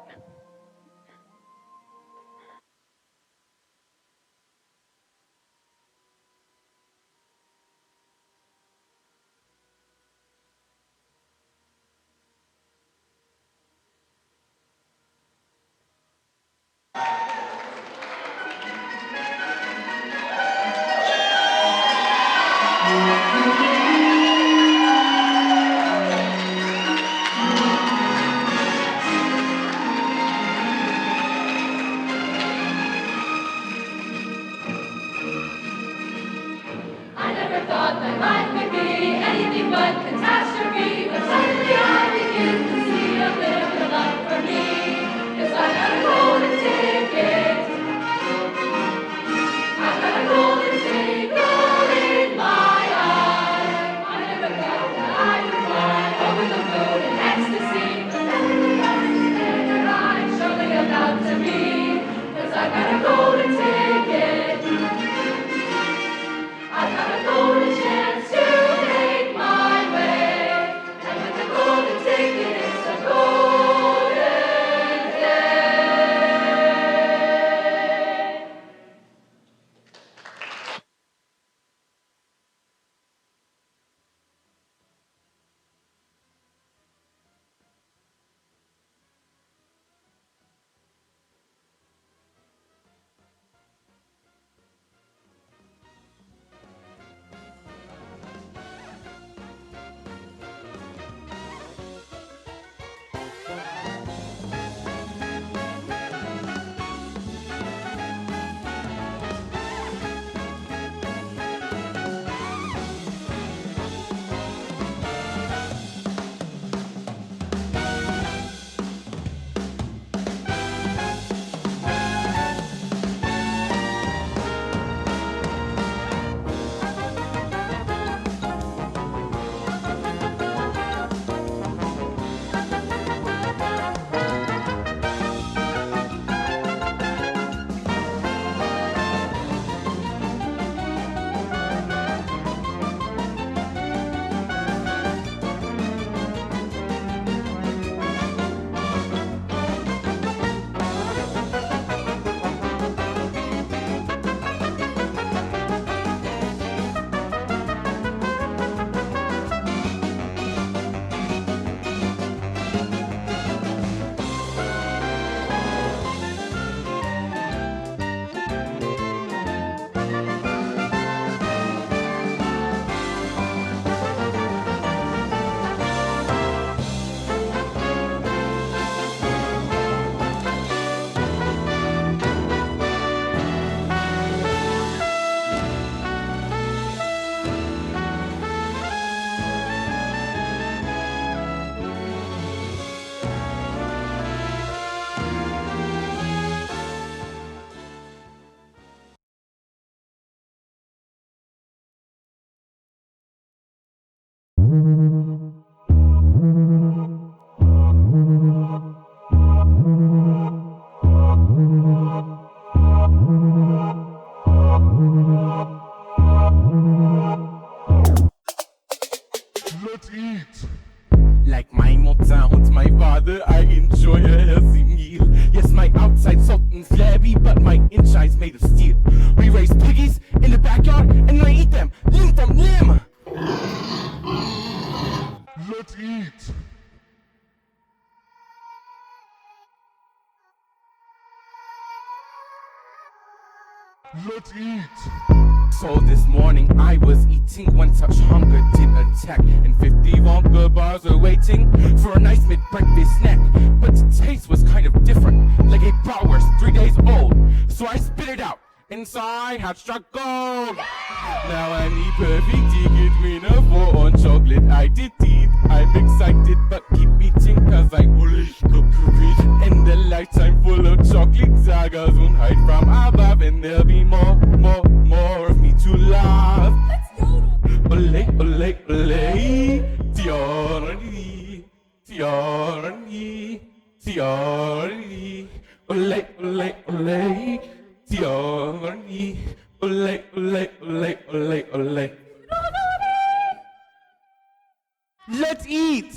enjoy a healthy meal. Yes, my outside something flabby, but my inside's made of steel. We raise piggies in the backyard, and I eat them limb from limb. Let's eat. Let's eat. So this morning I was eating when such hunger did attack, and 50 Wonka bars are waiting for a nice mid-breakfast snack. But the taste was kind of different, like a bratwurst 3 days old. So I spit it out. Inside had struck gold. Now I'm the perfect ticket winner for on chocolate. I did teeth. I'm excited, but keep eating cause I'm bullish. And the lifetime full of chocolate sagas won't hide from above. And there'll be more of me to love. Ole, ole, ole. Tiorani, tiorani, tiorani. Ole, ole, ole. Tiorani, ole, ole, ole, ole, ole. Let's eat!